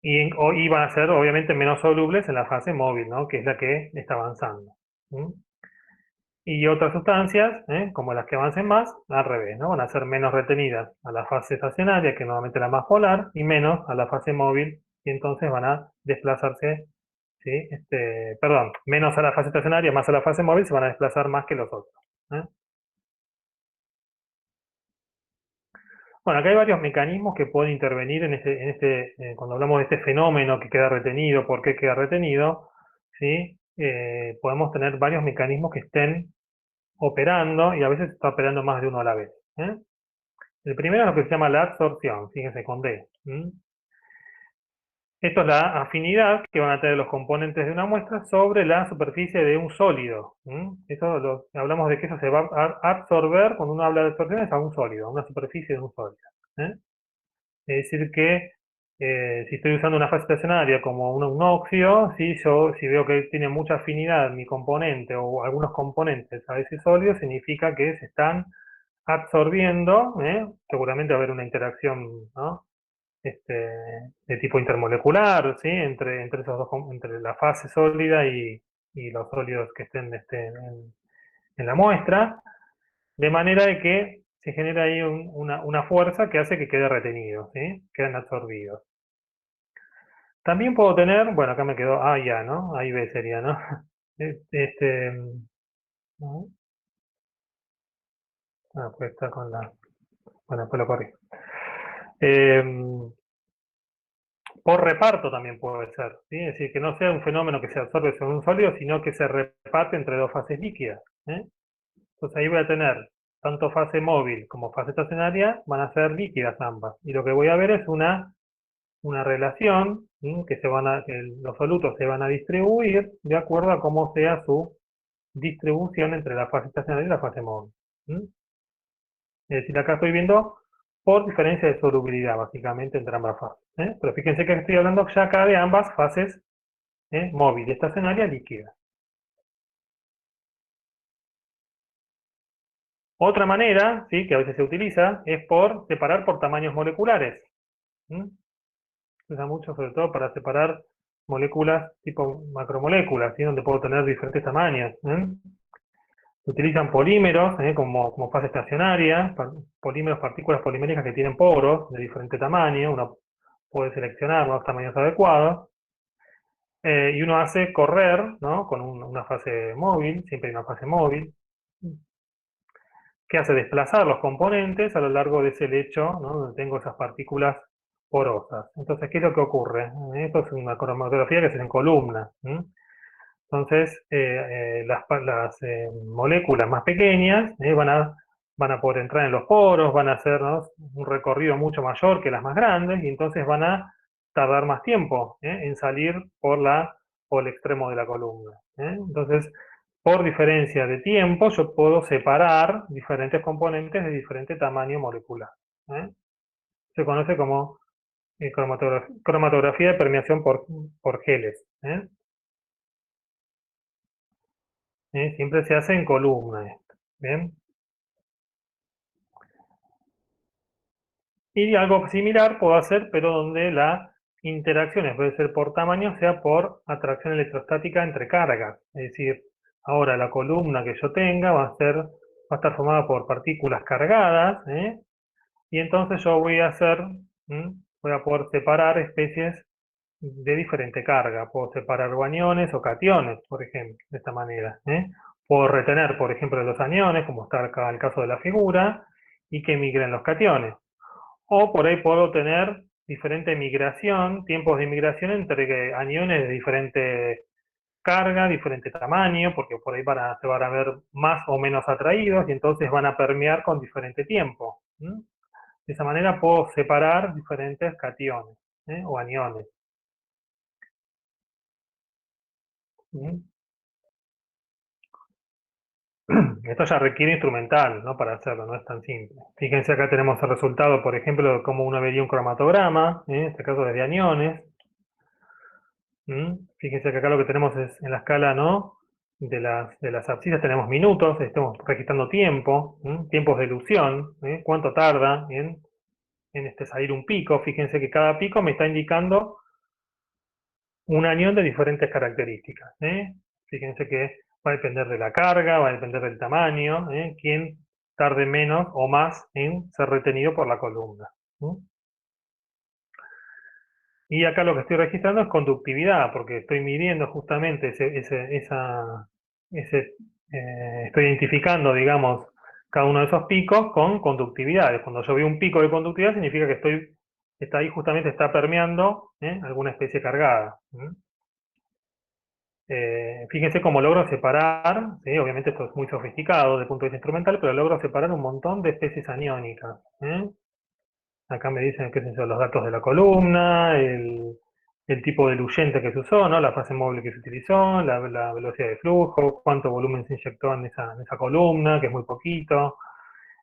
Y van a ser obviamente menos solubles en la fase móvil, ¿no? Que es la que está avanzando. Y otras sustancias, como las que avancen más, al revés, ¿no? Van a ser menos retenidas a la fase estacionaria, que normalmente es la más polar, y menos a la fase móvil, y entonces van a desplazarse, ¿sí? Perdón, menos a la fase estacionaria, más a la fase móvil, se van a desplazar más que los otros. ¿eh? Bueno, acá hay varios mecanismos que pueden intervenir cuando hablamos de este fenómeno que queda retenido, por qué queda retenido, ¿sí? Podemos tener varios mecanismos que estén operando, y a veces está operando más de uno a la vez. El primero es lo que se llama la absorción, fíjense con D. Esto es la afinidad que van a tener los componentes de una muestra sobre la superficie de un sólido. Hablamos de que eso se va a absorber, cuando uno habla de absorción, es a un sólido, a una superficie de un sólido. Es decir que si estoy usando una fase estacionaria como un óxido, si veo que tiene mucha afinidad mi componente o algunos componentes a ese sólido, significa que se están absorbiendo, seguramente va a haber una interacción, ¿no? De tipo intermolecular, ¿sí? Entre esos dos, entre la fase sólida y los sólidos que estén en la muestra, de manera de que se genera ahí una fuerza que hace que quede retenido, ¿sí? Quedan absorbidos. También puedo tener, bueno, acá me quedó A ya, ¿no? A y B sería, ¿no? ¿no? Pues está con la... Bueno, después lo corrí. Por reparto también puede ser, ¿sí? Es decir, que no sea un fenómeno que se absorbe sobre un sólido, sino que se reparte entre dos fases líquidas. Entonces ahí voy a tener tanto fase móvil como fase estacionaria, van a ser líquidas ambas. Y lo que voy a ver es una relación, que los solutos se van a distribuir de acuerdo a cómo sea su distribución entre la fase estacionaria y la fase móvil. Es decir, acá estoy viendo por diferencia de solubilidad, básicamente, entre ambas fases. Pero fíjense que estoy hablando ya acá de ambas fases, móvil, estacionaria, líquida. Otra manera, ¿sí? Que a veces se utiliza, es por separar por tamaños moleculares. Se usa mucho, sobre todo, para separar moléculas tipo macromoléculas, ¿sí? Donde puedo tener diferentes tamaños. Se utilizan polímeros como fase estacionaria, polímeros, partículas poliméricas que tienen poros de diferente tamaño. Uno puede seleccionar los tamaños adecuados. y uno hace correr, ¿no? Con una fase móvil, siempre hay una fase móvil, que hace desplazar los componentes a lo largo de ese lecho, ¿no? Donde tengo esas partículas porosas. Entonces, ¿qué es lo que ocurre? Esto es una cromatografía que se hace en columnas. Entonces, las moléculas más pequeñas van a poder entrar en los poros, van a hacer, ¿no? Un recorrido mucho mayor que las más grandes, y entonces van a tardar más tiempo en salir por el extremo de la columna. Entonces, por diferencia de tiempo, yo puedo separar diferentes componentes de diferente tamaño molecular. ¿eh? Se conoce como cromatografía de permeación por geles. Siempre se hace en columna esto. ¿Bien? Y algo similar puedo hacer, pero donde la interacción, en vez de ser por tamaño, sea por atracción electrostática entre cargas. Es decir, ahora la columna que yo tenga va a estar formada por partículas cargadas, y entonces yo voy a hacer, voy a poder separar especies de diferente carga. Puedo separar aniones o cationes, por ejemplo, de esta manera. Puedo retener, por ejemplo, los aniones, como está acá el caso de la figura, y que migren los cationes. O por ahí puedo tener diferente migración, tiempos de migración entre aniones de diferente carga, diferente tamaño, porque por ahí se van a ver más o menos atraídos y entonces van a permear con diferente tiempo. De esa manera puedo separar diferentes cationes o aniones. ¿Mm? Esto ya requiere instrumental, ¿no? Para hacerlo, no es tan simple. Fíjense, acá tenemos el resultado, por ejemplo, de cómo uno vería un cromatograma, en este caso desde aniones. Fíjense que acá lo que tenemos es en la escala, ¿no? De las abscisas tenemos minutos, estamos registrando tiempo, tiempos de elusión, cuánto tarda en salir un pico. Fíjense que cada pico me está indicando un anión de diferentes características. Fíjense que va a depender de la carga, va a depender del tamaño, quién tarde menos o más en ser retenido por la columna. Y acá lo que estoy registrando es conductividad, porque estoy midiendo justamente estoy identificando, digamos, cada uno de esos picos con conductividades. Cuando yo veo un pico de conductividad significa que está ahí justamente, está permeando alguna especie cargada. Fíjense cómo logro separar, ¿sí? Obviamente esto es muy sofisticado desde el punto de vista instrumental, pero logro separar un montón de especies aniónicas. Acá me dicen qué son los datos de la columna, el tipo de diluyente que se usó, ¿no? La fase móvil que se utilizó, la velocidad de flujo, cuánto volumen se inyectó en esa columna, que es muy poquito.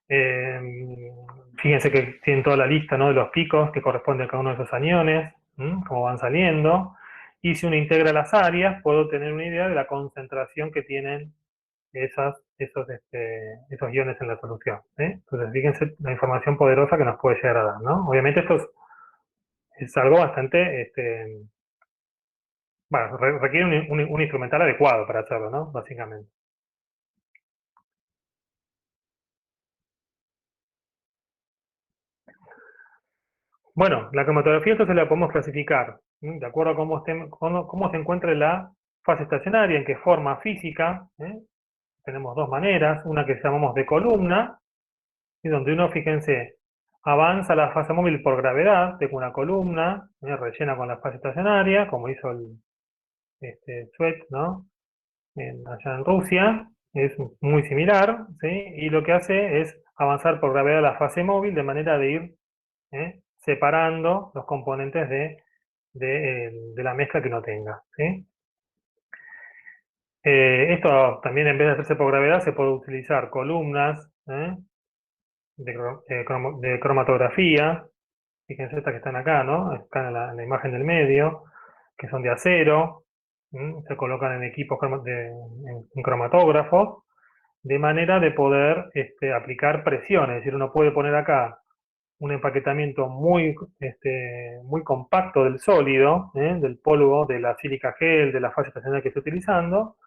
Eh, Fíjense que tienen toda la lista, ¿no? De los picos que corresponden a cada uno de esos aniones, cómo van saliendo. Y si uno integra las áreas, puedo tener una idea de la concentración que tienen esos iones en la solución. Entonces, fíjense la información poderosa que nos puede llegar a dar, ¿no? Obviamente esto es algo bastante, bueno, requiere un instrumental adecuado para hacerlo, ¿no? Básicamente. Bueno, la cromatografía entonces la podemos clasificar, de acuerdo a cómo se encuentra la fase estacionaria, en qué forma física. Tenemos dos maneras, una que llamamos de columna, y donde uno, fíjense, avanza la fase móvil por gravedad, tengo una columna, rellena con la fase estacionaria, como hizo Sweat, ¿no? Allá en Rusia, es muy similar, ¿sí? Y lo que hace es avanzar por gravedad la fase móvil de manera de ir separando los componentes de la mezcla que uno tenga, ¿sí? Esto también, en vez de hacerse por gravedad, se puede utilizar columnas de cromatografía. Fíjense estas que están acá, ¿no? Están en la imagen del medio, que son de acero, se colocan en equipos en cromatógrafos, de manera de poder aplicar presión. Es decir, uno puede poner acá un empaquetamiento muy compacto del sólido, del polvo, de la sílica gel, de la fase estacionaria que esté utilizando,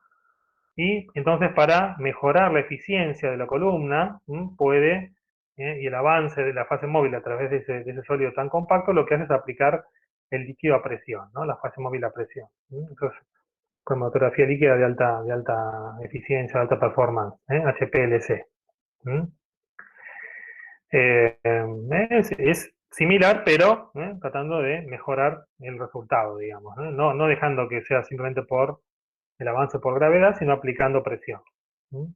y entonces para mejorar la eficiencia de la columna, y el avance de la fase móvil a través de ese sólido tan compacto, lo que hace es aplicar el líquido a presión, ¿no? La fase móvil a presión. Entonces, cromatografía líquida de alta eficiencia, de alta performance, HPLC. ¿Mm? Es similar, pero tratando de mejorar el resultado, digamos, ¿no? No dejando que sea simplemente por el avance por gravedad, sino aplicando presión. ¿Mm?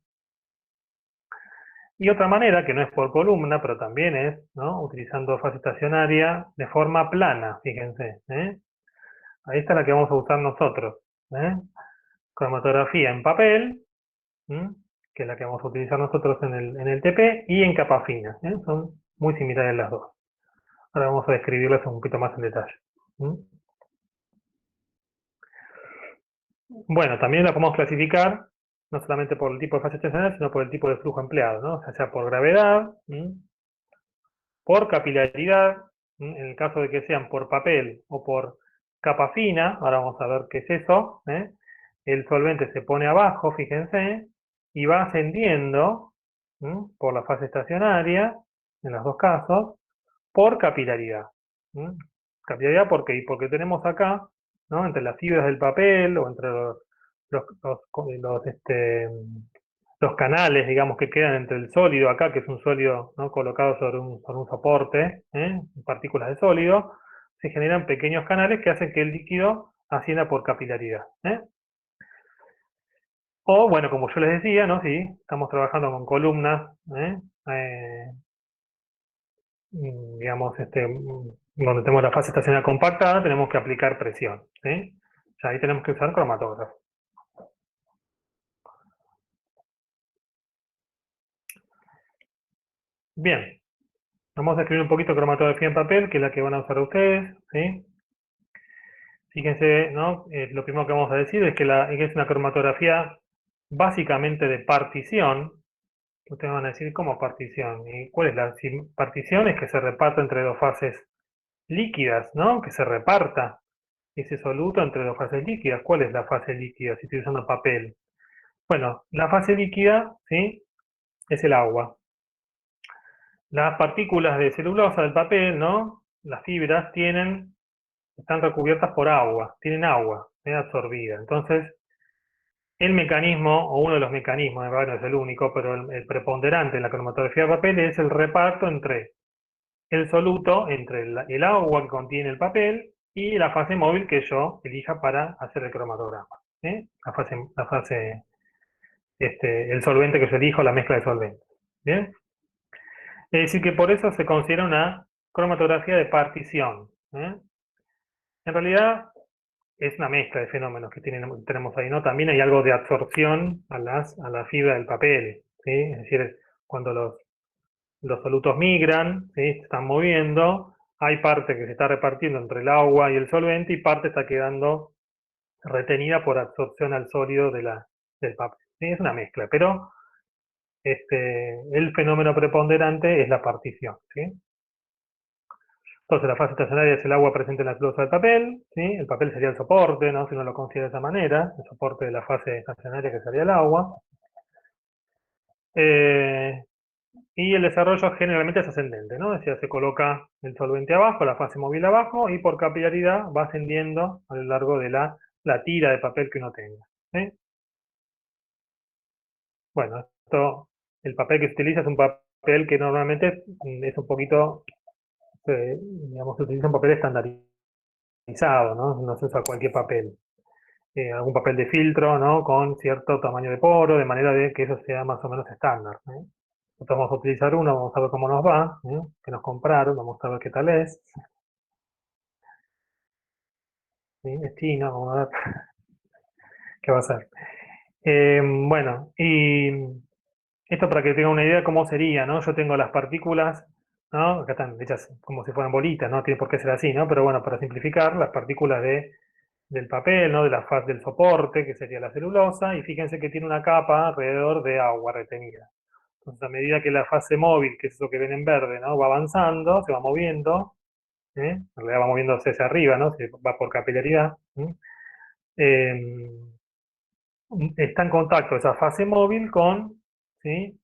Y otra manera, que no es por columna, pero también es, ¿no? Utilizando fase estacionaria de forma plana, fíjense. Ahí está la que vamos a usar nosotros. ¿eh? Cromatografía en papel, ¿m? Que es la que vamos a utilizar nosotros en el TP, y en capa fina. Son muy similares las dos. Ahora vamos a describirlas un poquito más en detalle. ¿m? Bueno, también la podemos clasificar, no solamente por el tipo de fase estacionaria, sino por el tipo de flujo empleado, ¿no? O sea por gravedad, por capilaridad, en el caso de que sean por papel o por capa fina, ahora vamos a ver qué es eso, el solvente se pone abajo, fíjense, y va ascendiendo por la fase estacionaria, en los dos casos, por capilaridad. ¿m? Capilaridad, ¿por qué? Porque tenemos acá, ¿no? Entre las fibras del papel o entre los canales, digamos, que quedan entre el sólido acá, que es un sólido, ¿no? Colocado sobre un soporte, partículas de sólido, se generan pequeños canales que hacen que el líquido ascienda por capilaridad. O, bueno, como yo les decía, ¿no? Si estamos trabajando con columnas, Eh, digamos, donde tenemos la fase estacionaria compactada, tenemos que aplicar presión. ¿Sí? O sea, ahí tenemos que usar cromatógrafo. Bien, vamos a escribir un poquito cromatografía en papel, que es la que van a usar ustedes. ¿Sí? Fíjense, ¿no? Lo primero que vamos a decir es que es una cromatografía básicamente de partición. Ustedes van a decir, ¿cómo partición? ¿Y cuál es la partición? Es que se reparta entre dos fases líquidas, ¿no? Que se reparta ese soluto entre dos fases líquidas. ¿Cuál es la fase líquida si estoy usando papel? Bueno, la fase líquida, ¿sí? Es el agua. Las partículas de celulosa del papel, ¿no? Las fibras están recubiertas por agua, tienen agua, absorbida. Entonces, el mecanismo, o uno de los mecanismos, no es el único, pero el preponderante en la cromatografía de papel es el reparto entre el soluto, entre el agua que contiene el papel y la fase móvil que yo elija para hacer el cromatograma. El solvente que yo elijo, la mezcla de solventes. ¿Bien? Es decir, que por eso se considera una cromatografía de partición. En realidad es una mezcla de fenómenos que tenemos ahí, ¿no? También hay algo de absorción a la fibra del papel, ¿sí? Es decir, cuando los solutos migran, ¿sí? Se están moviendo, hay parte que se está repartiendo entre el agua y el solvente y parte está quedando retenida por absorción al sólido del papel. ¿Sí? Es una mezcla, pero el fenómeno preponderante es la partición. ¿Sí? Entonces la fase estacionaria es el agua presente en la celulosa del papel, ¿sí? El papel sería el soporte, ¿no? Si uno lo considera de esa manera, el soporte de la fase estacionaria que sería el agua. Eh, y el desarrollo generalmente es ascendente, ¿no? Es decir, se coloca el solvente abajo, la fase móvil abajo, y por capilaridad va ascendiendo a lo largo de la tira de papel que uno tenga. ¿Sí? Bueno, el papel que se utiliza es un papel que normalmente es un poquito, digamos, se utiliza un papel estandarizado, ¿no? No se usa cualquier papel. Algún papel de filtro, ¿no? Con cierto tamaño de poro, de manera de que eso sea más o menos estándar. Nosotros vamos a utilizar uno, vamos a ver cómo nos va, que nos compraron, vamos a ver qué tal es. ¿Sí? Es chino, vamos a ver qué va a ser. Bueno, y esto para que tengan una idea de cómo sería, ¿no? Yo tengo las partículas, ¿no? Acá están hechas como si fueran bolitas, no tiene por qué ser así, ¿no? Pero bueno, para simplificar, las partículas del papel, ¿no? De la faz del soporte, que sería la celulosa, y fíjense que tiene una capa alrededor de agua retenida. Entonces, a medida que la fase móvil, que es eso que ven en verde, ¿no? Va avanzando, se va moviendo, en realidad va moviéndose hacia arriba, ¿no? Se va por capilaridad. Eh, Está en contacto esa fase móvil con, ¿sí?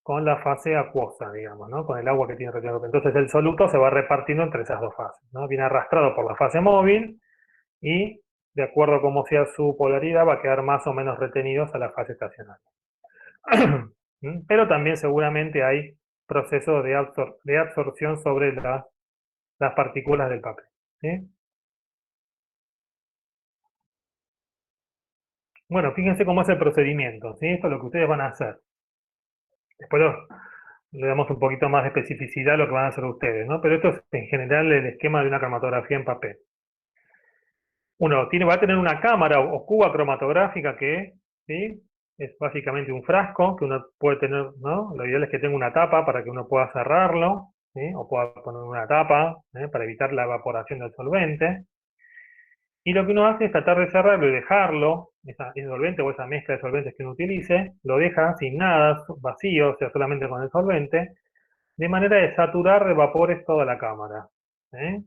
con la fase acuosa, digamos, ¿no? Con el agua que tiene retenido el papel. Entonces el soluto se va repartiendo entre esas dos fases, ¿no? Viene arrastrado por la fase móvil y, de acuerdo a cómo sea su polaridad, va a quedar más o menos retenidos a la fase estacionaria. Pero también seguramente hay procesos de absorción sobre las partículas del papel, ¿sí? Bueno, fíjense cómo es el procedimiento, ¿sí? Esto es lo que ustedes van a hacer. Después le damos un poquito más de especificidad a lo que van a hacer ustedes, ¿no? Pero esto es en general el esquema de una cromatografía en papel. Uno va a tener una cámara o cuba cromatográfica que, ¿sí? Es básicamente un frasco que uno puede tener, ¿no? Lo ideal es que tenga una tapa para que uno pueda cerrarlo, ¿sí? O pueda poner una tapa, para evitar la evaporación del solvente. Y lo que uno hace es tratar de cerrarlo y dejarlo, ese solvente o esa mezcla de solventes que uno utilice, lo deja sin nada, vacío, o sea, solamente con el solvente, de manera de saturar de vapores toda la cámara. ¿Eh?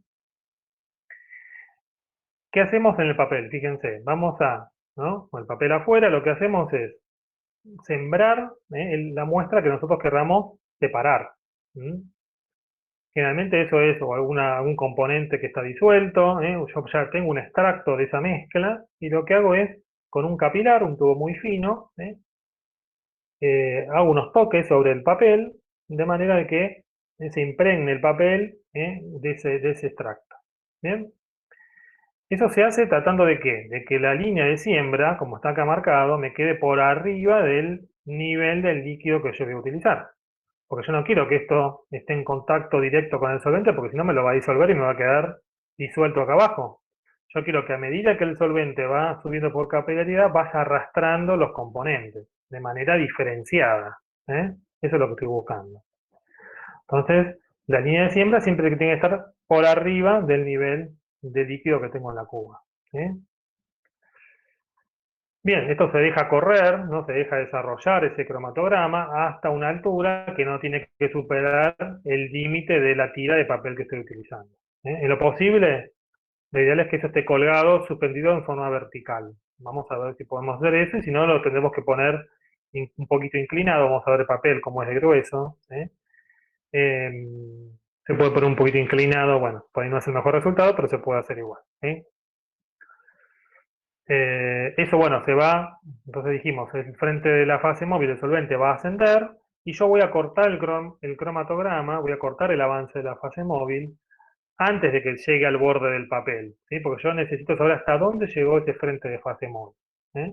¿Qué hacemos en el papel? Fíjense, vamos a, ¿no? Con el papel afuera, lo que hacemos es sembrar la muestra que nosotros querramos separar. ¿Mm? Generalmente eso es o algún componente que está disuelto, yo ya tengo un extracto de esa mezcla, y lo que hago es, con un capilar, un tubo muy fino, hago unos toques sobre el papel, de manera de que se impregne el papel de ese extracto. ¿Bien? Eso se hace tratando de ¿qué? De que la línea de siembra, como está acá marcado, me quede por arriba del nivel del líquido que yo voy a utilizar. Porque yo no quiero que esto esté en contacto directo con el solvente, porque si no me lo va a disolver y me va a quedar disuelto acá abajo. Yo quiero que a medida que el solvente va subiendo por capilaridad, vaya arrastrando los componentes, de manera diferenciada. ¿Eh? Eso es lo que estoy buscando. Entonces, la línea de siembra siempre tiene que estar por arriba del nivel de líquido que tengo en la cuba. ¿Eh? Bien, esto se deja correr, no se deja desarrollar ese cromatograma hasta una altura que no tiene que superar el límite de la tira de papel que estoy utilizando. En lo posible, lo ideal es que eso esté colgado, suspendido en forma vertical. Vamos a ver si podemos hacer eso, y si no, lo tendremos que poner un poquito inclinado. Vamos a ver el papel cómo es de grueso. Se puede poner un poquito inclinado, bueno, por ahí no es el mejor resultado, pero se puede hacer igual. Eso, bueno, se va, entonces dijimos, el frente de la fase móvil, el solvente va a ascender, y yo voy a cortar el cromatograma, voy a cortar el avance de la fase móvil antes de que llegue al borde del papel, ¿sí? Porque yo necesito saber hasta dónde llegó ese frente de fase móvil. ¿Eh?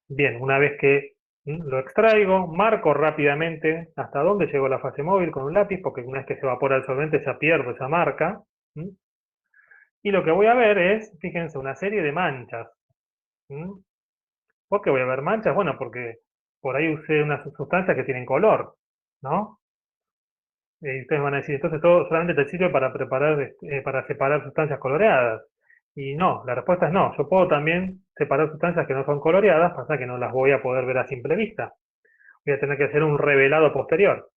Bien, una vez que lo extraigo, marco rápidamente hasta dónde llegó la fase móvil con un lápiz, porque una vez que se evapora el solvente ya pierdo esa marca. Y lo que voy a ver es, fíjense, una serie de manchas. ¿Mm? ¿Por qué voy a ver manchas? Bueno, porque por ahí usé unas sustancias que tienen color, ¿no? Y ustedes van a decir, entonces todo solamente te sirve para preparar, para separar sustancias coloreadas. Y no, la respuesta es no. Yo puedo también separar sustancias que no son coloreadas, pasa que no las voy a poder ver a simple vista. Voy a tener que hacer un revelado posterior.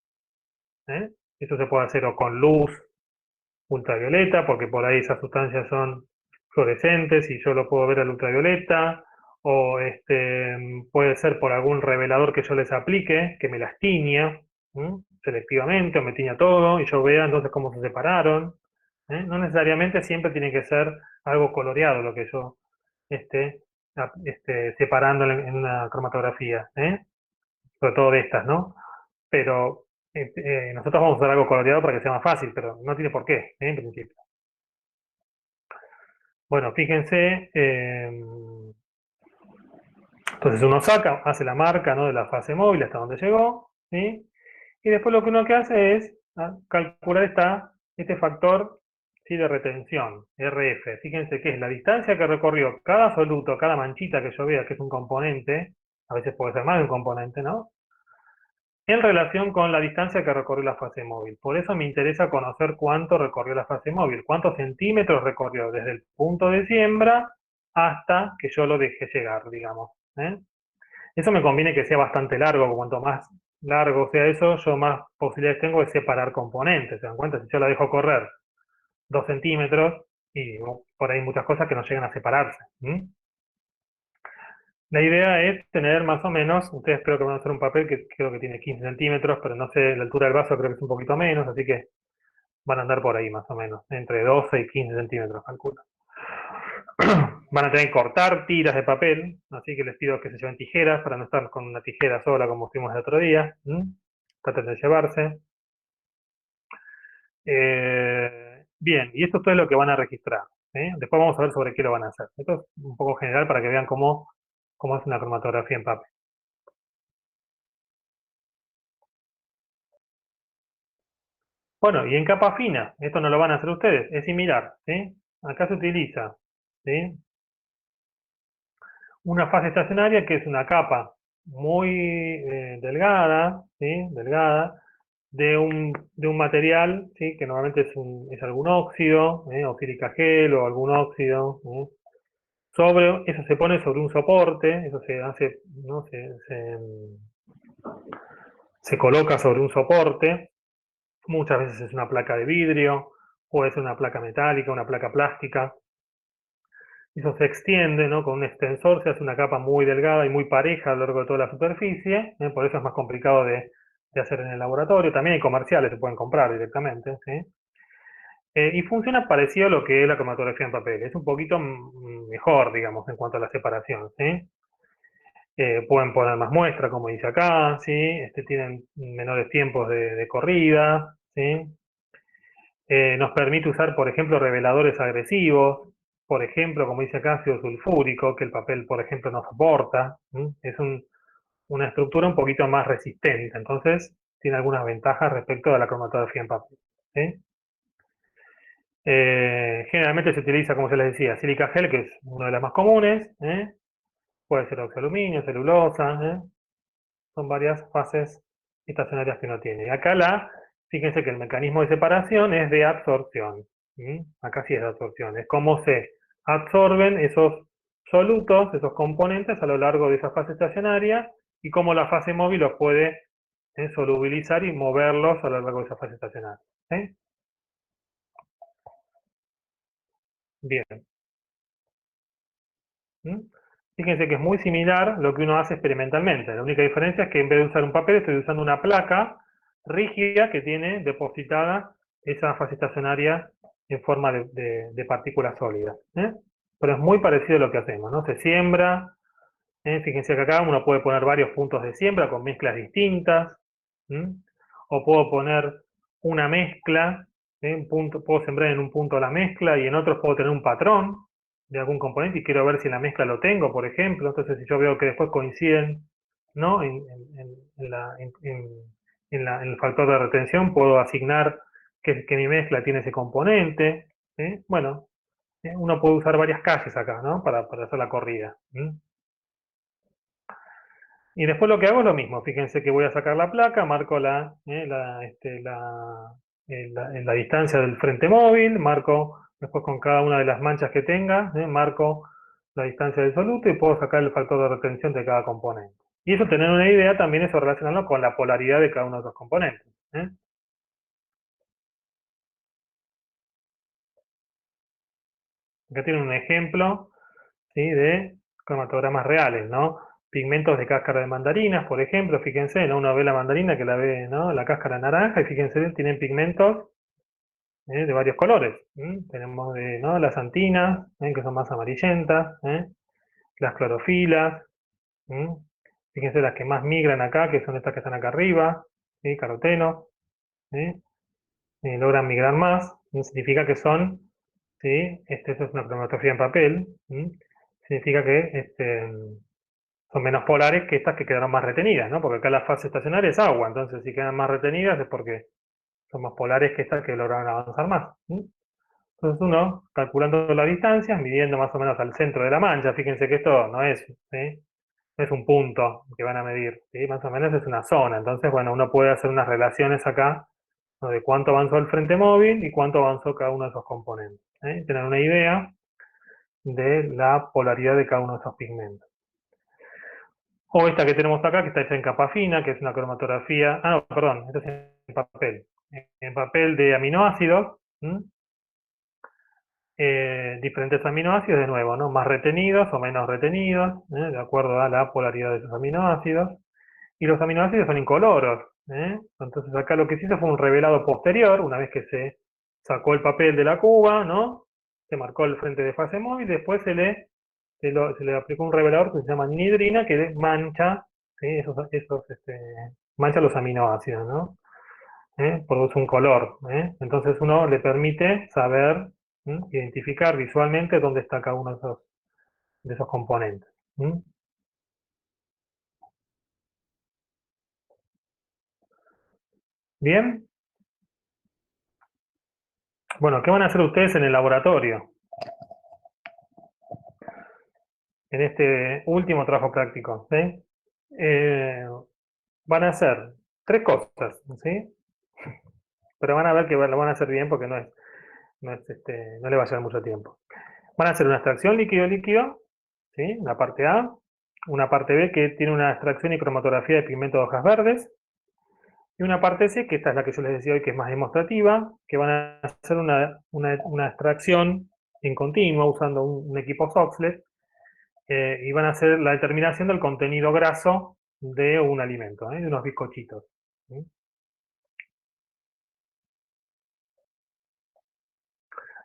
¿Eh? Eso se puede hacer o con luz ultravioleta, porque por ahí esas sustancias son fluorescentes y yo lo puedo ver al ultravioleta, o puede ser por algún revelador que yo les aplique, que me las tiña selectivamente, o me tiña todo, y yo vea entonces cómo se separaron. No necesariamente siempre tiene que ser algo coloreado lo que yo esté separando en una cromatografía, sobre todo de estas, ¿no? Pero nosotros vamos a usar algo coloreado para que sea más fácil, pero no tiene por qué, en principio. Bueno, fíjense, entonces uno saca, hace la marca, ¿no? De la fase móvil hasta donde llegó, ¿sí? Y después lo que uno que hace es calcular este factor, ¿sí? De retención, RF. Fíjense que es la distancia que recorrió cada soluto, cada manchita que yo vea que es un componente, a veces puede ser más de un componente, ¿no? En relación con la distancia que recorrió la fase móvil. Por eso me interesa conocer cuánto recorrió la fase móvil, cuántos centímetros recorrió desde el punto de siembra hasta que yo lo dejé llegar, digamos. Eso me conviene que sea bastante largo, porque cuanto más largo sea eso, yo más posibilidades tengo de separar componentes. ¿Se dan cuenta? Si yo la dejo correr 2 centímetros, y por ahí muchas cosas que no llegan a separarse. La idea es tener más o menos, ustedes creo que van a hacer un papel que creo que tiene 15 centímetros, pero no sé, la altura del vaso creo que es un poquito menos, así que van a andar por ahí más o menos, entre 12 y 15 centímetros, calculo. Van a tener que cortar tiras de papel, así que les pido que se lleven tijeras para no estar con una tijera sola como fuimos el otro día. Traten de llevarse. Bien, y esto es todo lo que van a registrar. Después vamos a ver sobre qué lo van a hacer. Esto es un poco general para que vean cómo es una cromatografía en papel. Bueno, y en capa fina, esto no lo van a hacer ustedes, es similar. ¿Sí? Acá se utiliza, ¿sí?, una fase estacionaria que es una capa muy delgada, ¿sí?, delgada, de un material, ¿sí?, que normalmente es algún óxido, o sílica gel o algún óxido. Eso se pone sobre un soporte, eso se hace, ¿no?, se coloca sobre un soporte. Muchas veces es una placa de vidrio, puede ser una placa metálica, una placa plástica. Eso se extiende, ¿no?, con un extensor, se hace una capa muy delgada y muy pareja a lo largo de toda la superficie. Por eso es más complicado de hacer en el laboratorio. También hay comerciales, se pueden comprar directamente, ¿sí? Y funciona parecido a lo que es la cromatografía en papel. Es un poquito mejor, digamos, en cuanto a la separación, ¿sí? Pueden poner más muestra, como dice acá, ¿sí? Tienen menores tiempos de corrida, ¿sí? Nos permite usar, por ejemplo, reveladores agresivos, por ejemplo, como dice acá, ácido sulfúrico, que el papel, por ejemplo, no soporta. Es una estructura un poquito más resistente, entonces tiene algunas ventajas respecto a la cromatografía en papel, ¿sí? Generalmente se utiliza, como se les decía, sílica gel, que es una de las más comunes. Puede ser oxoaluminio, celulosa. Son varias fases estacionarias que uno tiene. Y acá fíjense que el mecanismo de separación es de absorción. Acá sí es de absorción. Es cómo se absorben esos solutos, esos componentes a lo largo de esa fase estacionaria y cómo la fase móvil los puede solubilizar y moverlos a lo largo de esa fase estacionaria. ¿Sí? Bien. ¿Mm? Fíjense que es muy similar lo que uno hace experimentalmente. La única diferencia es que en vez de usar un papel, estoy usando una placa rígida que tiene depositada esa fase estacionaria en forma de partículas sólidas. Pero es muy parecido a lo que hacemos, ¿no? Se siembra. Fíjense que acá uno puede poner varios puntos de siembra con mezclas distintas. O puedo poner una mezcla. Puedo sembrar en un punto la mezcla y en otros puedo tener un patrón de algún componente y quiero ver si en la mezcla lo tengo, por ejemplo. Entonces, si yo veo que después coinciden, ¿no?, en el factor de retención, puedo asignar que mi mezcla tiene ese componente. Bueno, uno puede usar varias calles acá, ¿no?, para hacer la corrida. Y después lo que hago es lo mismo. Fíjense que voy a sacar la placa, marco la distancia del frente móvil, marco después con cada una de las manchas que tenga, marco la distancia del soluto y puedo sacar el factor de retención de cada componente. Y eso, tener una idea, también eso relacionarlo con la polaridad de cada uno de los componentes. Acá tienen un ejemplo, ¿sí?, de cromatogramas reales, ¿no? Pigmentos de cáscara de mandarinas, por ejemplo, fíjense, ¿no?, uno ve la mandarina que la ve, ¿no?, la cáscara naranja, y fíjense, tienen pigmentos de varios colores. Tenemos ¿no?, las antinas, que son más amarillentas, las clorofilas. ¿Mm? Fíjense las que más migran acá, que son estas que están acá arriba, ¿sí?, caroteno. ¿Sí? Logran migrar más, significa que son, ¿sí?, esto es una cromatografía en papel. Significa que son menos polares que estas que quedaron más retenidas, ¿no? Porque acá la fase estacionaria es agua, entonces si quedan más retenidas es porque son más polares que estas que lograron avanzar más. Entonces uno, calculando las distancias, midiendo más o menos al centro de la mancha, fíjense que esto no es, ¿sí?, no es un punto que van a medir, ¿sí?, más o menos es una zona. Entonces, bueno, uno puede hacer unas relaciones acá, ¿no?, de cuánto avanzó el frente móvil y cuánto avanzó cada uno de esos componentes. Tener una idea de la polaridad de cada uno de esos pigmentos. O esta que tenemos acá, que está hecha en capa fina, que es una cromatografía, no, perdón, esto es en papel de aminoácidos. diferentes aminoácidos, de nuevo, ¿no? Más retenidos o menos retenidos, de acuerdo a la polaridad de esos aminoácidos. Y los aminoácidos son incoloros. Entonces acá lo que se hizo fue un revelado posterior, una vez que se sacó el papel de la cuba, ¿no? Se marcó el frente de fase móvil, después se le aplicó un revelador que se llama anhidrina, que mancha, ¿sí? Mancha los aminoácidos, ¿no? Produce un color. Entonces uno le permite saber, identificar visualmente dónde está cada uno de esos componentes. Bien, bueno, ¿qué van a hacer ustedes en el laboratorio? En este último trabajo práctico, ¿sí? Eh, Van a hacer tres cosas, ¿sí? Pero van a ver que lo van a hacer bien porque no le va a llevar mucho tiempo. Van a hacer una extracción líquido-líquido, ¿sí? Una parte A, una parte B que tiene una extracción y cromatografía de pigmento de hojas verdes, y una parte C, que esta es la que yo les decía hoy, que es más demostrativa, que van a hacer una extracción en continuo usando un equipo Soxhlet, y van a hacer la determinación del contenido graso de un alimento, de unos bizcochitos. ¿Sí?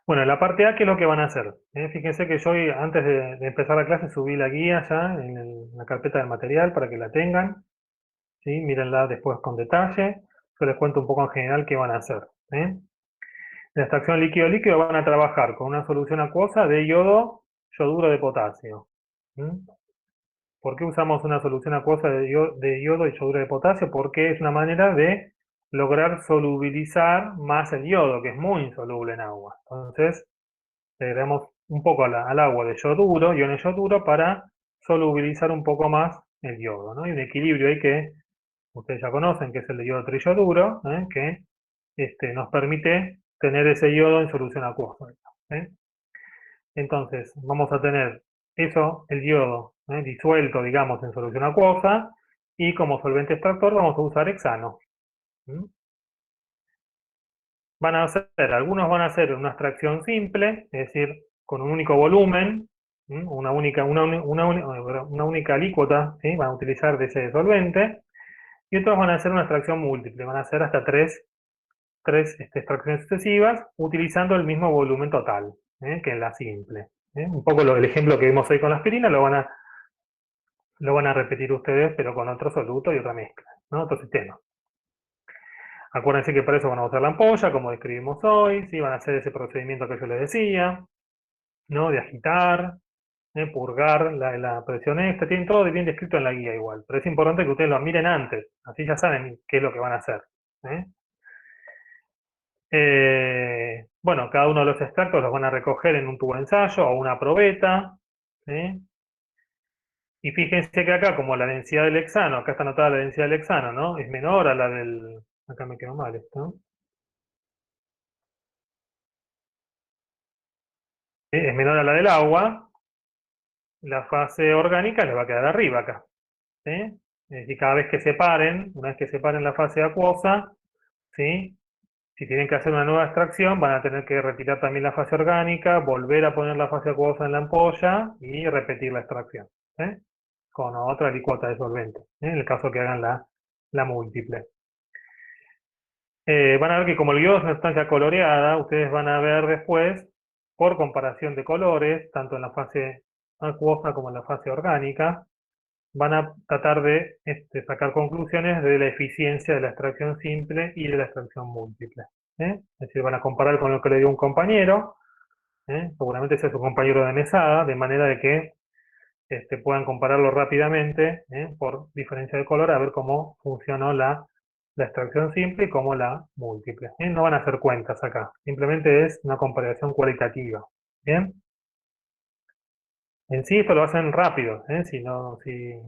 Bueno, en la parte A, ¿qué es lo que van a hacer? Fíjense que yo hoy, antes de empezar la clase, subí la guía ya en la carpeta del material para que la tengan. ¿Sí? Mírenla después con detalle. Yo les cuento un poco en general qué van a hacer. En la extracción líquido-líquido van a trabajar con una solución acuosa de yodo, yoduro de potasio. ¿Mm? ¿Por qué usamos una solución acuosa de yodo y yoduro de potasio? Porque es una manera de lograr solubilizar más el yodo, que es muy insoluble en agua. Entonces, le agregamos un poco al agua de yoduro, iones yoduro, para solubilizar un poco más el yodo, ¿no? Hay un equilibrio ahí que ustedes ya conocen, que es el de yodo triyoduro, que nos permite tener ese yodo en solución acuosa. ¿eh? Entonces, vamos a tener eso, el yodo, disuelto, digamos, en solución acuosa, y como solvente extractor vamos a usar hexano. ¿Mm? Algunos van a hacer una extracción simple, es decir, con un único volumen, una única alícuota, ¿sí? Van a utilizar de ese solvente, y otros van a hacer una extracción múltiple, van a hacer hasta tres extracciones sucesivas, utilizando el mismo volumen total, que en la simple. Un poco el ejemplo que vimos hoy con la aspirina lo van a repetir ustedes, pero con otro soluto y otra mezcla, ¿no? Otro sistema. Acuérdense que para eso van a usar la ampolla, como describimos hoy, ¿sí? Van a hacer ese procedimiento que yo les decía, ¿no? De agitar, purgar la presión extra, tienen todo bien descrito en la guía igual, pero es importante que ustedes lo miren antes, así ya saben qué es lo que van a hacer. Bueno, cada uno de los extractos los van a recoger en un tubo de ensayo o una probeta, ¿sí? Y fíjense que acá, como la densidad del hexano, acá está anotada la densidad del hexano, ¿no? Es menor a la del... Acá me quedó mal esto, ¿no? Es menor a la del agua, la fase orgánica les va a quedar arriba acá, ¿sí? Es decir, cada vez que separen, una vez que separen la fase acuosa, ¿sí? Si tienen que hacer una nueva extracción, van a tener que retirar también la fase orgánica, volver a poner la fase acuosa en la ampolla y repetir la extracción, con otra licuota de solvente, en el caso que hagan la múltiple. Van a ver que como el yodo es una sustancia coloreada, ustedes van a ver después, por comparación de colores, tanto en la fase acuosa como en la fase orgánica, van a tratar de sacar conclusiones de la eficiencia de la extracción simple y de la extracción múltiple. Es decir, van a comparar con lo que le dio un compañero, seguramente sea su compañero de mesada, de manera de que puedan compararlo rápidamente, por diferencia de color, a ver cómo funcionó la extracción simple y cómo la múltiple. No van a hacer cuentas acá, simplemente es una comparación cualitativa. ¿Bien? En sí esto lo hacen rápido, si no, si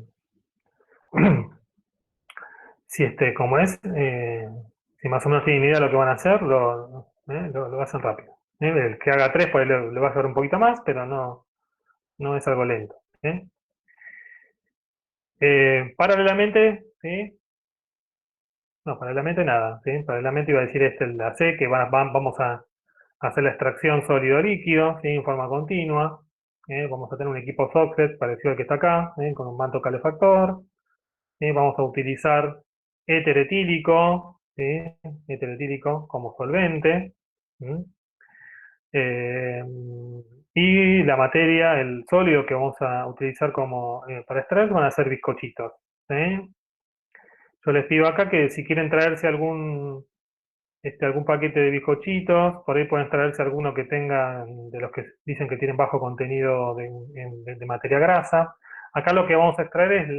como es, si más o menos tienen idea de lo que van a hacer, lo hacen rápido. El que haga tres, pues le va a hacer un poquito más, pero no es algo lento. Paralelamente, ¿sí? No, paralelamente nada, ¿sí? Paralelamente iba a decir la C, que vamos a hacer la extracción sólido-líquido, ¿sí? En forma continua. Vamos a tener un equipo Socket parecido al que está acá, con un manto calefactor. Vamos a utilizar éter etílico, ¿sí? Éter etílico como solvente. ¿Mm? Eh, y la materia, el sólido que vamos a utilizar como para extraer van a ser bizcochitos. ¿Sí? Yo les pido acá que si quieren traerse algún paquete de bizcochitos, por ahí pueden traerse alguno que tenga, de los que dicen que tienen bajo contenido de materia grasa. Acá lo que vamos a extraer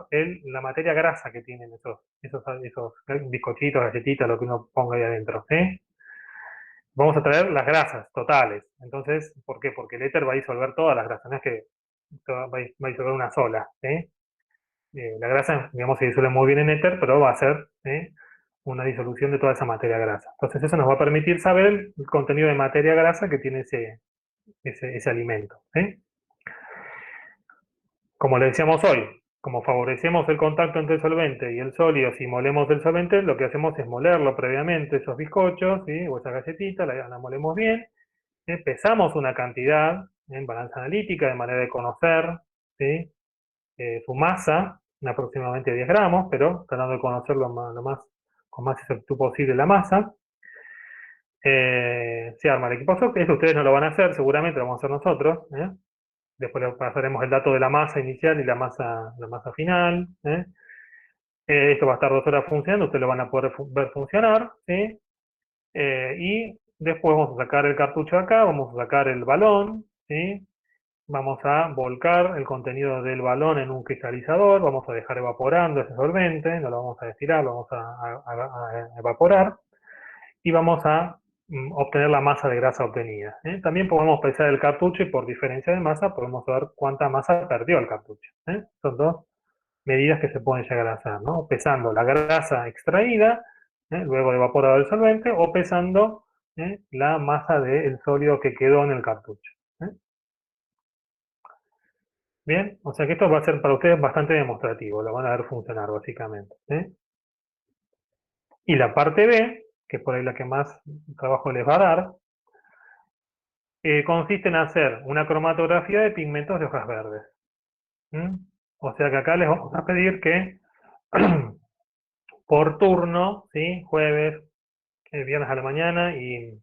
es la materia grasa que tienen esos bizcochitos, galletitas, lo que uno ponga ahí adentro. ¿Sí? Vamos a traer las grasas totales. Entonces, ¿por qué? Porque el éter va a disolver todas las grasas, no es que va a disolver una sola. ¿Sí? La grasa, digamos, se disuelve muy bien en éter, pero va a ser una disolución de toda esa materia grasa. Entonces eso nos va a permitir saber el contenido de materia grasa que tiene ese alimento. ¿Sí? Como le decíamos hoy, como favorecemos el contacto entre el solvente y el sólido, si molemos el solvente, lo que hacemos es molerlo previamente, esos bizcochos, ¿sí? O esa galletita, la molemos bien, pesamos una cantidad en balanza analítica de manera de conocer, ¿sí? Su masa, en aproximadamente 10 gramos, pero tratando de conocer con más exactitud posible la masa. Se arma el equipo SOC, eso ustedes no lo van a hacer, seguramente lo vamos a hacer nosotros. Después le pasaremos el dato de la masa inicial y la masa final. Esto va a estar 2 horas funcionando, ustedes lo van a poder ver funcionar. ¿Sí? Y después vamos a sacar el cartucho de acá, vamos a sacar el balón. ¿Sí? Vamos a volcar el contenido del balón en un cristalizador, vamos a dejar evaporando ese solvente, no lo vamos a destilar, lo vamos a evaporar, y vamos a obtener la masa de grasa obtenida. También podemos pesar el cartucho y por diferencia de masa podemos ver cuánta masa perdió el cartucho. Son dos medidas que se pueden llegar a hacer, ¿no? Pesando la grasa extraída, luego de evaporado el solvente, o pesando la masa del sólido que quedó en el cartucho. Bien, o sea que esto va a ser para ustedes bastante demostrativo, lo van a ver funcionar básicamente. Y la parte B, que es por ahí la que más trabajo les va a dar, consiste en hacer una cromatografía de pigmentos de hojas verdes. ¿Mm? O sea que acá les vamos a pedir que por turno, ¿sí? Jueves, viernes a la mañana y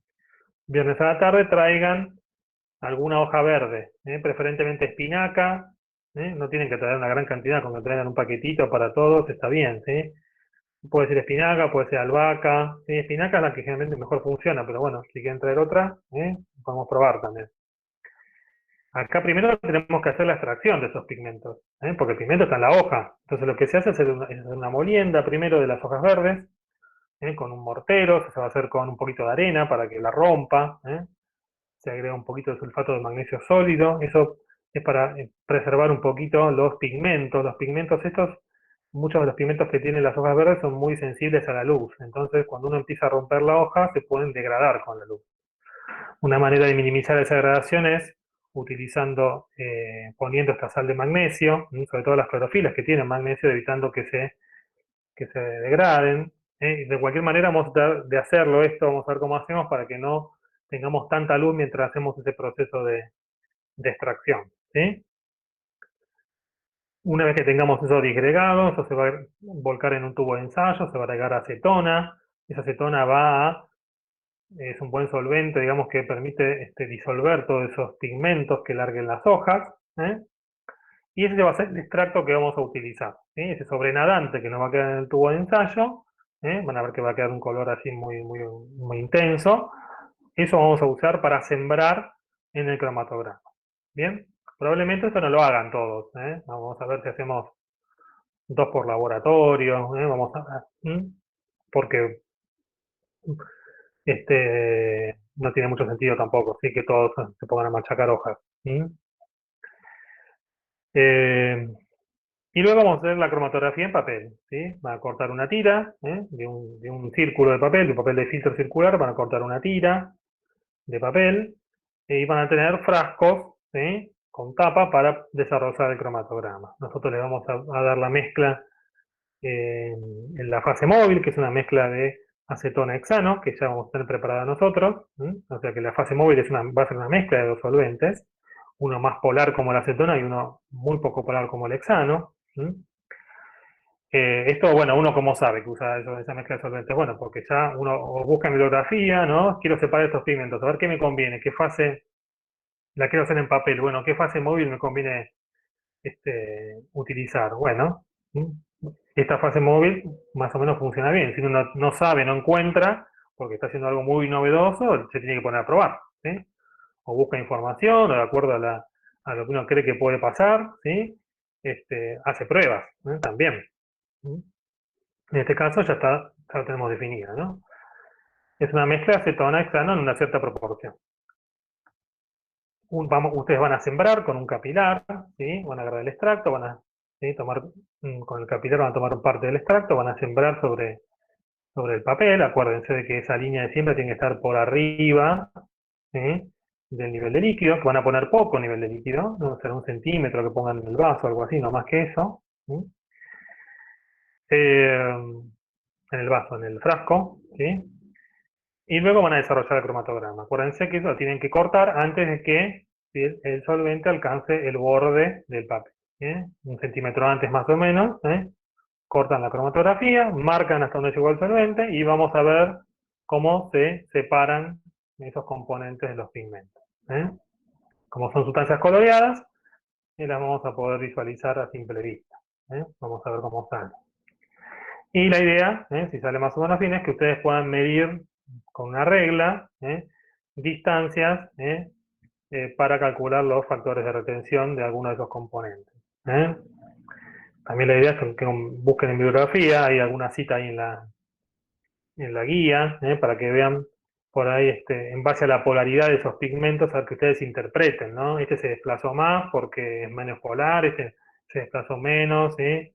viernes a la tarde, traigan alguna hoja verde, preferentemente espinaca. No tienen que traer una gran cantidad, con que traigan un paquetito para todos, está bien. ¿Sí? Puede ser espinaca, puede ser albahaca. ¿Sí? Espinaca es la que generalmente mejor funciona, pero bueno, si quieren traer otra, podemos probar también. Acá primero tenemos que hacer la extracción de esos pigmentos, porque el pigmento está en la hoja. Entonces lo que se hace es hacer una molienda primero de las hojas verdes, con un mortero, se va a hacer con un poquito de arena para que la rompa. Se agrega un poquito de sulfato de magnesio sólido. Eso es para preservar un poquito los pigmentos. Los pigmentos estos, muchos de los pigmentos que tienen las hojas verdes son muy sensibles a la luz. Entonces cuando uno empieza a romper la hoja, se pueden degradar con la luz. Una manera de minimizar esa degradación es poniendo esta sal de magnesio, sobre todo las clorofilas que tienen magnesio, evitando que se degraden. De cualquier manera vamos a tratar de hacerlo esto, vamos a ver cómo hacemos para que no tengamos tanta luz mientras hacemos ese proceso de extracción. ¿Sí? Una vez que tengamos eso disgregado, eso se va a volcar en un tubo de ensayo, se va a agregar acetona, esa acetona es un buen solvente, digamos, que permite disolver todos esos pigmentos que larguen las hojas. Y ese va a ser el extracto que vamos a utilizar. Ese sobrenadante que nos va a quedar en el tubo de ensayo, van a ver que va a quedar un color así muy, muy, muy intenso. Eso vamos a usar para sembrar en el cromatograma. Bien, probablemente esto no lo hagan todos. Vamos a ver si hacemos 2 por laboratorio. Vamos a ver. Porque no tiene mucho sentido tampoco, ¿sí? Que todos se pongan a machacar hojas. Eh, Y luego vamos a hacer la cromatografía en papel. ¿Sí? Van a cortar una tira de un círculo de papel de filtro circular, van a cortar una tira de papel y van a tener frascos, ¿sí? Con tapa para desarrollar el cromatograma. Nosotros le vamos a dar la mezcla en la fase móvil, que es una mezcla de acetona hexano, que ya vamos a tener preparada nosotros. O sea que la fase móvil va a ser una mezcla de dos solventes, uno más polar como la acetona y uno muy poco polar como el hexano. Esto, bueno, uno como sabe que usa esa mezcla de solventes. Bueno, porque ya uno o busca en bibliografía, ¿no? Quiero separar estos pigmentos, a ver qué me conviene, qué fase la quiero hacer en papel. Bueno, ¿qué fase móvil me conviene utilizar? Bueno, esta fase móvil más o menos funciona bien. Si uno no sabe, no encuentra, porque está haciendo algo muy novedoso, se tiene que poner a probar, ¿sí? O busca información, o de acuerdo a lo que uno cree que puede pasar, ¿sí? Hace pruebas, también. ¿Sí? En este caso ya lo tenemos definida, ¿no? Es una mezcla de acetona hexano en una cierta proporción. Ustedes van a sembrar con un capilar, ¿sí? Van a agarrar el extracto, van a, ¿sí? tomar, con el capilar van a tomar parte del extracto, van a sembrar sobre el papel. Acuérdense de que esa línea de siembra tiene que estar por arriba, ¿sí? Del nivel de líquido, que van a poner poco nivel de líquido, no será 1 centímetro que pongan en el vaso, algo así, no más que eso. ¿Sí? En el vaso, en el frasco, ¿sí? Y luego van a desarrollar el cromatograma. Acuérdense que eso lo tienen que cortar antes de que, ¿sí? El solvente alcance el borde del papel. 1 centímetro antes más o menos. Cortan la cromatografía, marcan hasta donde llegó el solvente y vamos a ver cómo se separan esos componentes de los pigmentos. Como son sustancias coloreadas, las vamos a poder visualizar a simple vista. Vamos a ver cómo sale. Y la idea, si sale más o menos bien, es que ustedes puedan medir con una regla distancias para calcular los factores de retención de alguno de esos componentes. También la idea es que busquen en bibliografía, hay alguna cita ahí en la guía, para que vean por ahí, en base a la polaridad de esos pigmentos, a que ustedes interpreten, ¿no? Este se desplazó más porque es menos polar, este se desplazó menos, ¿sí?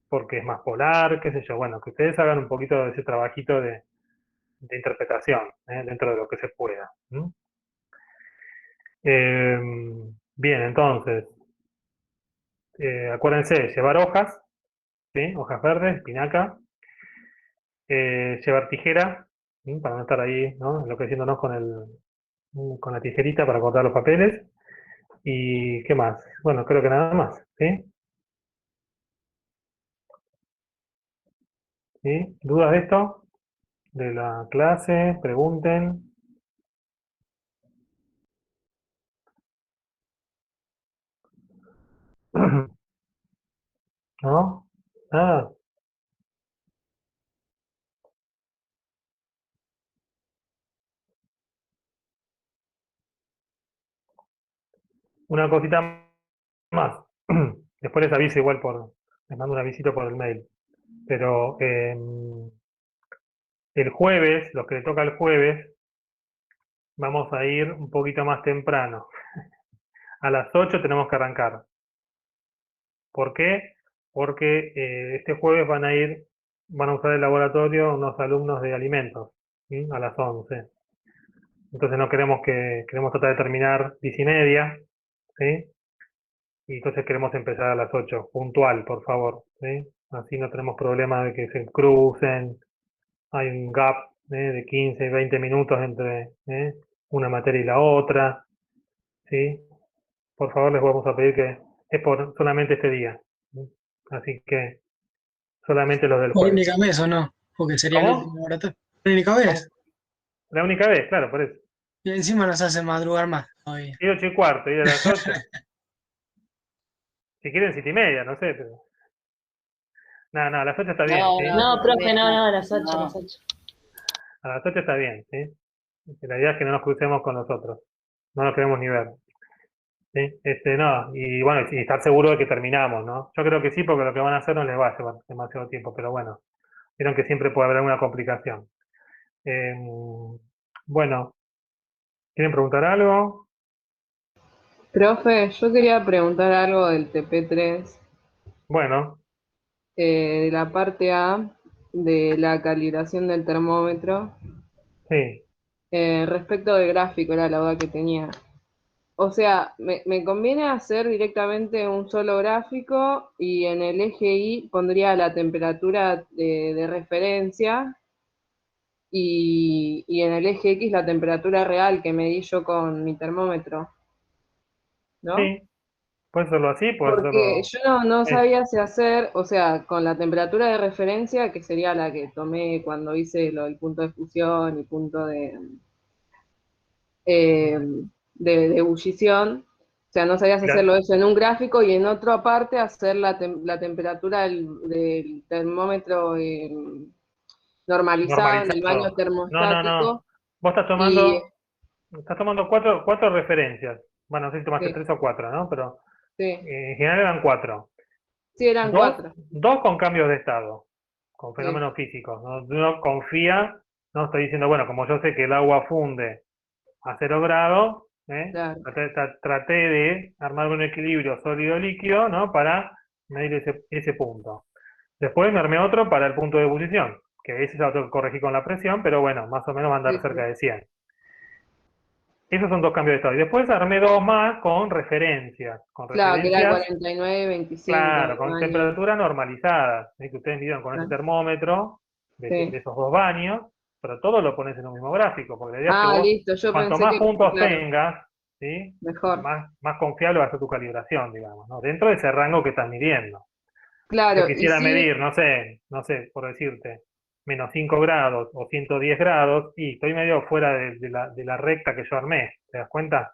Porque es más polar, qué sé yo. Bueno, que ustedes hagan un poquito de ese trabajito de interpretación, dentro de lo que se pueda. Bien, entonces, acuérdense, llevar hojas, ¿sí? Hojas verdes, espinaca, llevar tijera, ¿sí? Para no estar ahí, ¿no? Enloqueciéndonos con la tijerita para cortar los papeles. ¿Y qué más? Bueno, creo que nada más, ¿sí? ¿Sí? ¿Dudas de esto? De la clase, pregunten. ¿No? Nada. Una cosita más. Después les aviso igual les mando un avisito por el mail. Pero el jueves, los que le toca el jueves, vamos a ir un poquito más temprano. A las 8 tenemos que arrancar. ¿Por qué? Porque este jueves van a usar el laboratorio unos alumnos de alimentos, ¿sí? A las 11. Entonces no queremos tratar de terminar 10:30, ¿sí? Y entonces queremos empezar a las 8, puntual, por favor, ¿sí? Así no tenemos problema de que se crucen, hay un gap de 15, 20 minutos entre una materia y la otra, ¿sí? Por favor, les vamos a pedir que es por solamente este día, ¿sí? Así que solamente los del Por jueves. única vez o no, porque sería el ¿Cómo? último laboratorio. Por única vez. ¿Cómo? La única vez, claro, por eso. Y encima nos hace madrugar más todavía. Y 8:15, y a las 8. Si quieren 7:30, no sé, pero. No, no, a las 8 está bien, No, ¿sí? no, profe, no, a las 8, a las 8. A las 8 está bien, ¿sí? La idea es que no nos crucemos con nosotros. No nos queremos ni ver. ¿Sí? No, y bueno, y estar seguro de que terminamos, ¿no? Yo creo que sí, porque lo que van a hacer no les va a llevar demasiado tiempo, pero bueno, vieron que siempre puede haber alguna complicación. Bueno, ¿quieren preguntar algo? Profe, yo quería preguntar algo del TP3, Bueno, de la parte A de la calibración del termómetro. sí. Respecto del gráfico, era la duda que tenía. O sea, me conviene hacer directamente un solo gráfico y en el eje Y pondría la temperatura de referencia y en el eje X la temperatura real que medí yo con mi termómetro, ¿no? Sí, puedes hacerlo así, puedes Porque hacerlo... yo no sabía si hacer, o sea, con la temperatura de referencia, que sería la que tomé cuando hice lo del punto de fusión y punto eh, de ebullición, o sea, no sabías Claro, hacerlo eso en un gráfico y en otro aparte hacer la temperatura del termómetro normalizado en el baño normalizado. No, no, no. termostático Vos y estás tomando cuatro referencias. Bueno, no sé si tomaste sí, 3 o 4, ¿no? Pero sí, en general eran 4. sí eran Dos, 4, dos con cambios de estado, con sí, fenómenos físicos. ¿No? Uno confía, no estoy diciendo, bueno, como yo sé que el agua funde a 0 grados, claro, traté de armar un equilibrio sólido-líquido, ¿no? Para medir ese punto. Después me armé otro para el punto de ebullición, que ese ya lo corregí con la presión, pero bueno, más o menos va a andar sí, cerca sí. de 100. Esos son 2 cambios de estado. Y después armé 2 más con referencias. Con Claro, que era referencias, 49-25 claro, de con baño, temperaturas normalizadas, que ustedes midieron con ese ah, termómetro de sí. esos 2 baños, pero todo lo pones en un mismo gráfico, porque la idea es que Ah, vos, listo, yo cuanto pensé más que, puntos claro, tengas, ¿sí? mejor. Más confiable va a ser tu calibración, digamos, ¿no? Dentro de ese rango que estás midiendo. Si yo Claro, y quisiera sí, medir, no sé, por decirte, menos 5 grados o 110 grados, y estoy medio fuera de la recta que yo armé, ¿te das cuenta?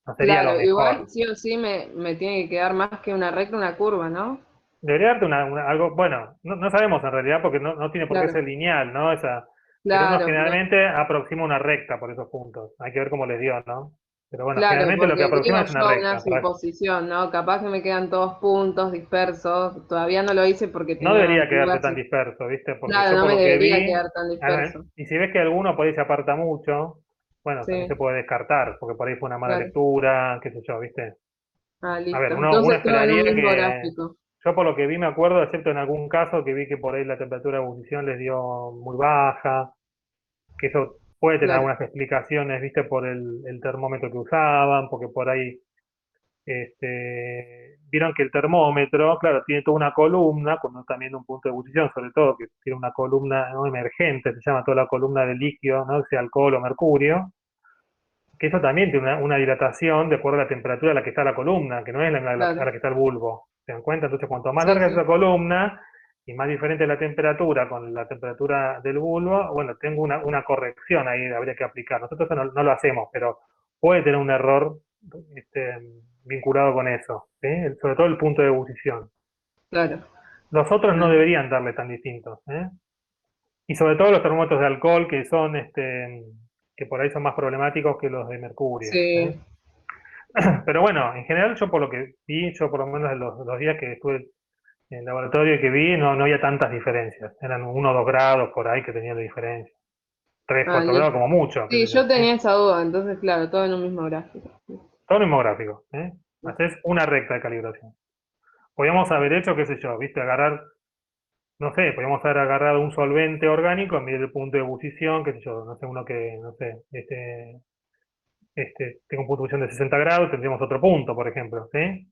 No sería lo claro, igual mejor. sí o sí me tiene que quedar más que una recta, una curva, ¿no? Debería darte algo, bueno, no sabemos en realidad porque no tiene por qué Claro, ser lineal, ¿no? Pero uno claro, pero, generalmente aproxima una recta por esos puntos. Hay que ver cómo les dio, ¿no? Pero bueno, claro, generalmente lo que porque aproxima digo es una yo una recta. suposición, ¿no? Capaz que me quedan todos puntos dispersos, todavía no lo hice porque No tenía debería quedarte dudas tan y, disperso, ¿viste? Porque claro, yo no por me lo que debería vi, quedar tan disperso. y si ves que alguno por ahí se aparta mucho, bueno, también Sí, se puede descartar, porque por ahí fue una mala claro. lectura, qué sé yo, ¿viste? Ah, A ver, listo. uno Entonces todo en un esperaría mismo que, gráfico. yo por lo que vi me acuerdo, excepto en algún caso que vi que por ahí la temperatura de ebullición les dio muy baja, que eso puede tener Claro, algunas explicaciones, ¿viste? Por el termómetro que usaban, porque por ahí vieron que el termómetro, claro, tiene toda una columna, con también un punto de ebullición, sobre todo, que tiene una columna no emergente, se llama toda la columna de líquido, ¿no? Sea alcohol o mercurio, que eso también tiene una dilatación de acuerdo a la temperatura a la que está la columna, que no es a claro. la que está el bulbo. ¿Se dan cuenta? Entonces, cuanto más Sí, larga es esa sí, columna y más diferente la temperatura con la temperatura del bulbo, bueno, tengo una corrección ahí, habría que aplicar. Nosotros eso no lo hacemos, pero puede tener un error este, vinculado con eso, ¿sí? Sobre todo el punto de ebullición. claro. Los otros no Ah, deberían darle tan distintos, ¿eh? Y sobre todo los termómetros de alcohol, que son, que por ahí son más problemáticos que los de mercurio, ¿eh? sí, Pero bueno, en general yo por lo que vi, yo por lo menos en los días que estuve en el laboratorio que vi, no había tantas diferencias. Eran 1 o 2 grados por ahí que tenían de diferencia. Tres, ah, 4 grados listo. como mucho, qué Sí, sé yo, yo ¿eh? tenía esa duda, entonces, claro, todo en un mismo gráfico. Todo mismo gráfico, ¿eh? Haces una recta de calibración. Podríamos haber hecho, qué sé yo, viste, agarrar, no sé, podríamos haber agarrado un solvente orgánico, medir el punto de ebullición, qué sé yo, no sé, uno que, no sé, tenga un punto de ebullición de 60 grados, tendríamos otro punto, por ejemplo, ¿sí?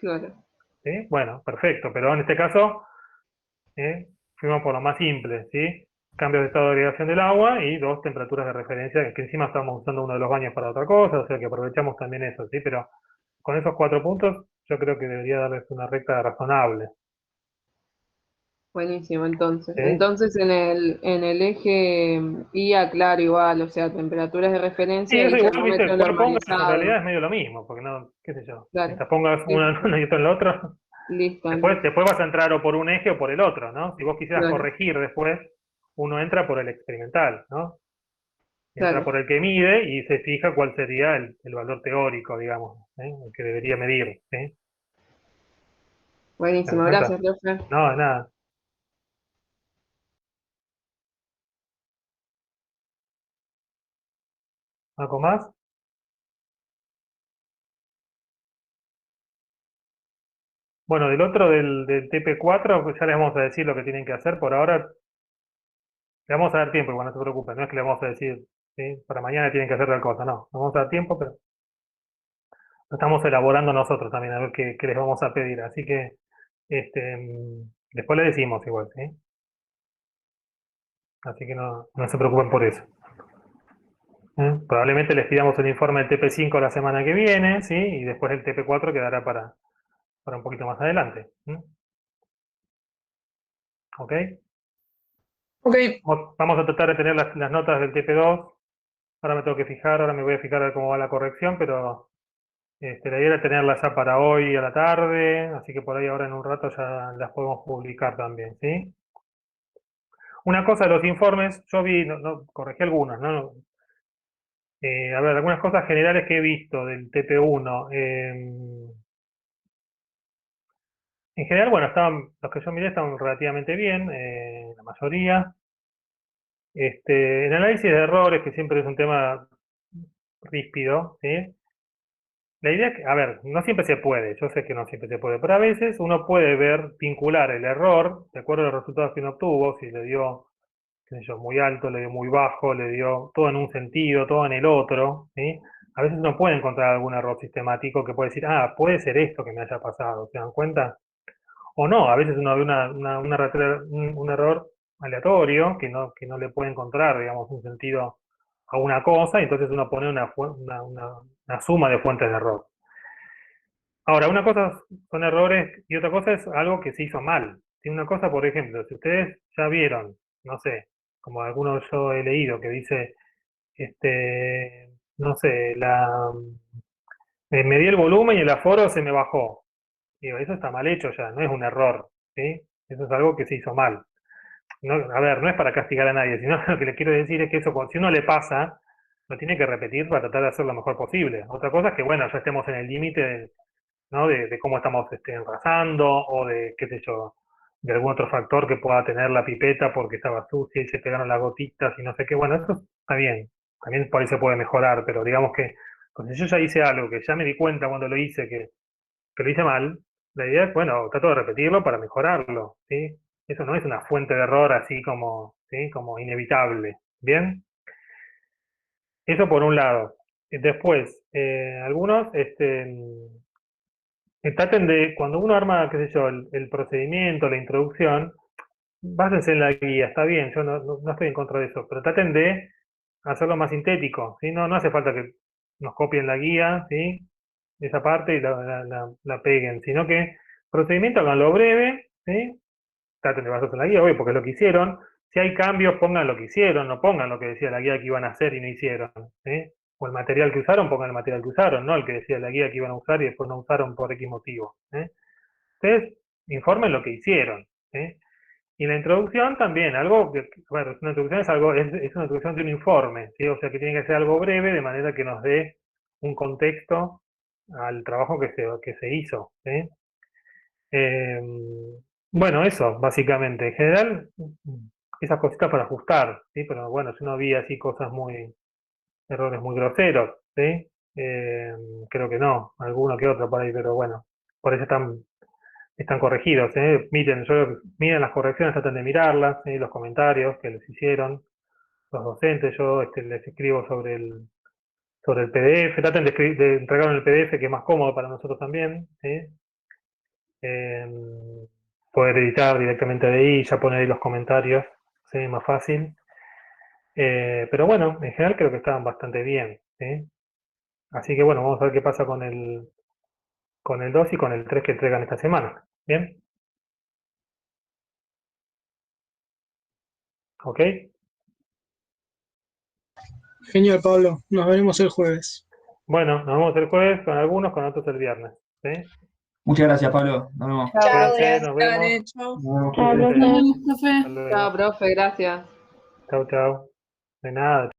Claro, ¿Sí? Bueno, perfecto, pero en este caso fuimos por lo más simple, ¿sí? Cambios de estado de agregación del agua y 2 temperaturas de referencia, que encima estamos usando uno de los baños para otra cosa, o sea que aprovechamos también eso, ¿sí? Pero con esos 4 puntos yo creo que debería darles una recta razonable, buenísimo, entonces. ¿sí? Entonces en el eje IA, claro, igual, o sea, temperaturas de Sí, referencia eso y igual, viste, termómetro cual pongas en realidad normalizado. es medio lo mismo, porque no, qué sé yo, Claro, mientras pongas una en listo, uno y otra en el otro, listo, después, listo. después vas a entrar o por un eje o por el otro, ¿no? Si vos quisieras Claro, corregir después, uno entra por el experimental, ¿no? Entra claro. por el que mide y se fija cuál sería el valor teórico, digamos, el que debería medir, ¿sí? ¿Te das Buenísimo, cuenta? gracias, profe. No, de nada. ¿Algo más? Bueno, del otro, del TP4, pues ya les vamos a decir lo que tienen que hacer. Por ahora, le vamos a dar tiempo, igual no se preocupen, no es que le vamos a decir, ¿sí? Para mañana tienen que hacer tal cosa, no. Le vamos a dar tiempo, pero lo estamos elaborando nosotros también, a ver qué les vamos a pedir. Así que, después le decimos igual, ¿sí? Así que no se preocupen por eso. Probablemente les pidamos el informe del TP5 la semana que viene, ¿sí? Y después el TP4 quedará para un poquito más adelante. ¿Ok? Ok, Vamos a tratar de tener las notas del TP2. Ahora me tengo que fijar, ahora me voy a fijar a ver cómo va la corrección, pero la idea era tenerlas ya para hoy a la tarde, así que por ahí ahora en un rato ya las podemos publicar también, ¿sí? Una cosa de los informes, yo vi, corregí algunos, ¿no? A ver, algunas cosas generales que he visto del TP1. En general, bueno, los que yo miré estaban relativamente bien, la mayoría. El análisis de errores, que siempre es un tema ríspido, ¿sí? La idea es que, a ver, no siempre se puede, yo sé que no siempre se puede, pero a veces uno puede vincular el error, de acuerdo a los resultados que uno obtuvo, si le dio, qué sé yo, muy alto, le dio muy bajo, le dio todo en un sentido, todo en el otro, ¿sí? A veces uno puede encontrar algún error sistemático que puede decir, puede ser esto que me haya pasado, ¿se dan cuenta? O no, a veces uno ve un error aleatorio que no le puede encontrar, digamos, un sentido a una cosa, y entonces uno pone una suma de fuentes de error. Ahora, una cosa son errores y otra cosa es algo que se hizo mal. Si una cosa, por ejemplo, si ustedes ya vieron, no sé, como algunos yo he leído que dice, no sé, me di el volumen y el aforo se me bajó. Digo, eso está mal hecho ya, no es un error, ¿sí? Eso es algo que se hizo mal. No, a ver, no es para castigar a nadie, sino lo que le quiero decir es que eso, si uno le pasa, lo tiene que repetir para tratar de hacer lo mejor posible. Otra cosa es que, bueno, ya estemos en el límite, ¿no? de cómo estamos enrasando o de, qué sé yo, de algún otro factor que pueda tener la pipeta porque estaba sucia y se pegaron las gotitas y no sé qué. Bueno, eso está bien. También por ahí se puede mejorar, pero digamos que, pues si yo ya hice algo que ya me di cuenta cuando lo hice que lo hice mal, la idea es, bueno, trato de repetirlo para mejorarlo, ¿sí? Eso no es una fuente de error así como, ¿sí? Como inevitable, ¿bien? Eso por un lado. Después, algunos, traten de, cuando uno arma, qué sé yo, el procedimiento, la introducción, básense en la guía, está bien, yo no estoy en contra de eso, pero traten de hacerlo más sintético, ¿sí? No hace falta que nos copien la guía, ¿sí? Esa parte y la peguen, sino que procedimiento háganlo breve, ¿sí? Traten de basarse en la guía, obvio, porque es lo que hicieron. Si hay cambios, pongan lo que hicieron, no pongan lo que decía la guía que iban a hacer y no hicieron, ¿sí? O el material que usaron, pongan el material que usaron, no el que decía la guía que iban a usar y después no usaron por X motivo, ¿sí? Ustedes informen lo que hicieron, ¿sí? Y la introducción también, algo que, bueno, una introducción es una introducción de un informe, ¿sí? O sea que tiene que ser algo breve, de manera que nos dé un contexto al trabajo que se hizo, ¿sí? Bueno, eso, básicamente. En general, esas cositas para ajustar, ¿sí? Pero bueno, yo no vi así errores muy groseros, ¿sí? Creo que no, alguno que otro por ahí, pero bueno, por eso están corregidos, ¿eh? Miren las correcciones, traten de mirarlas, ¿sí? Los comentarios que les hicieron los docentes, yo les escribo sobre el PDF, traten de entregar en el PDF que es más cómodo para nosotros también, ¿sí? Poder editar directamente de ahí, ya poner ahí los comentarios, ¿sí? Más fácil. Pero bueno, en general creo que estaban bastante bien, ¿sí? Así que bueno, vamos a ver qué pasa con el 2 y con el 3 que entregan esta semana. ¿Bien? ¿Ok? genial, Pablo. Nos veremos el jueves. Bueno, nos vemos el jueves con algunos, con otros el viernes. ¿Sí? Muchas gracias, Pablo. Nos vemos. Chao. Cuídense, nos vemos. Dale, chao. Nos vemos. Chao, Cuídense. profe. Hasta luego. Chao, profe, gracias. Chau, chau. De nada.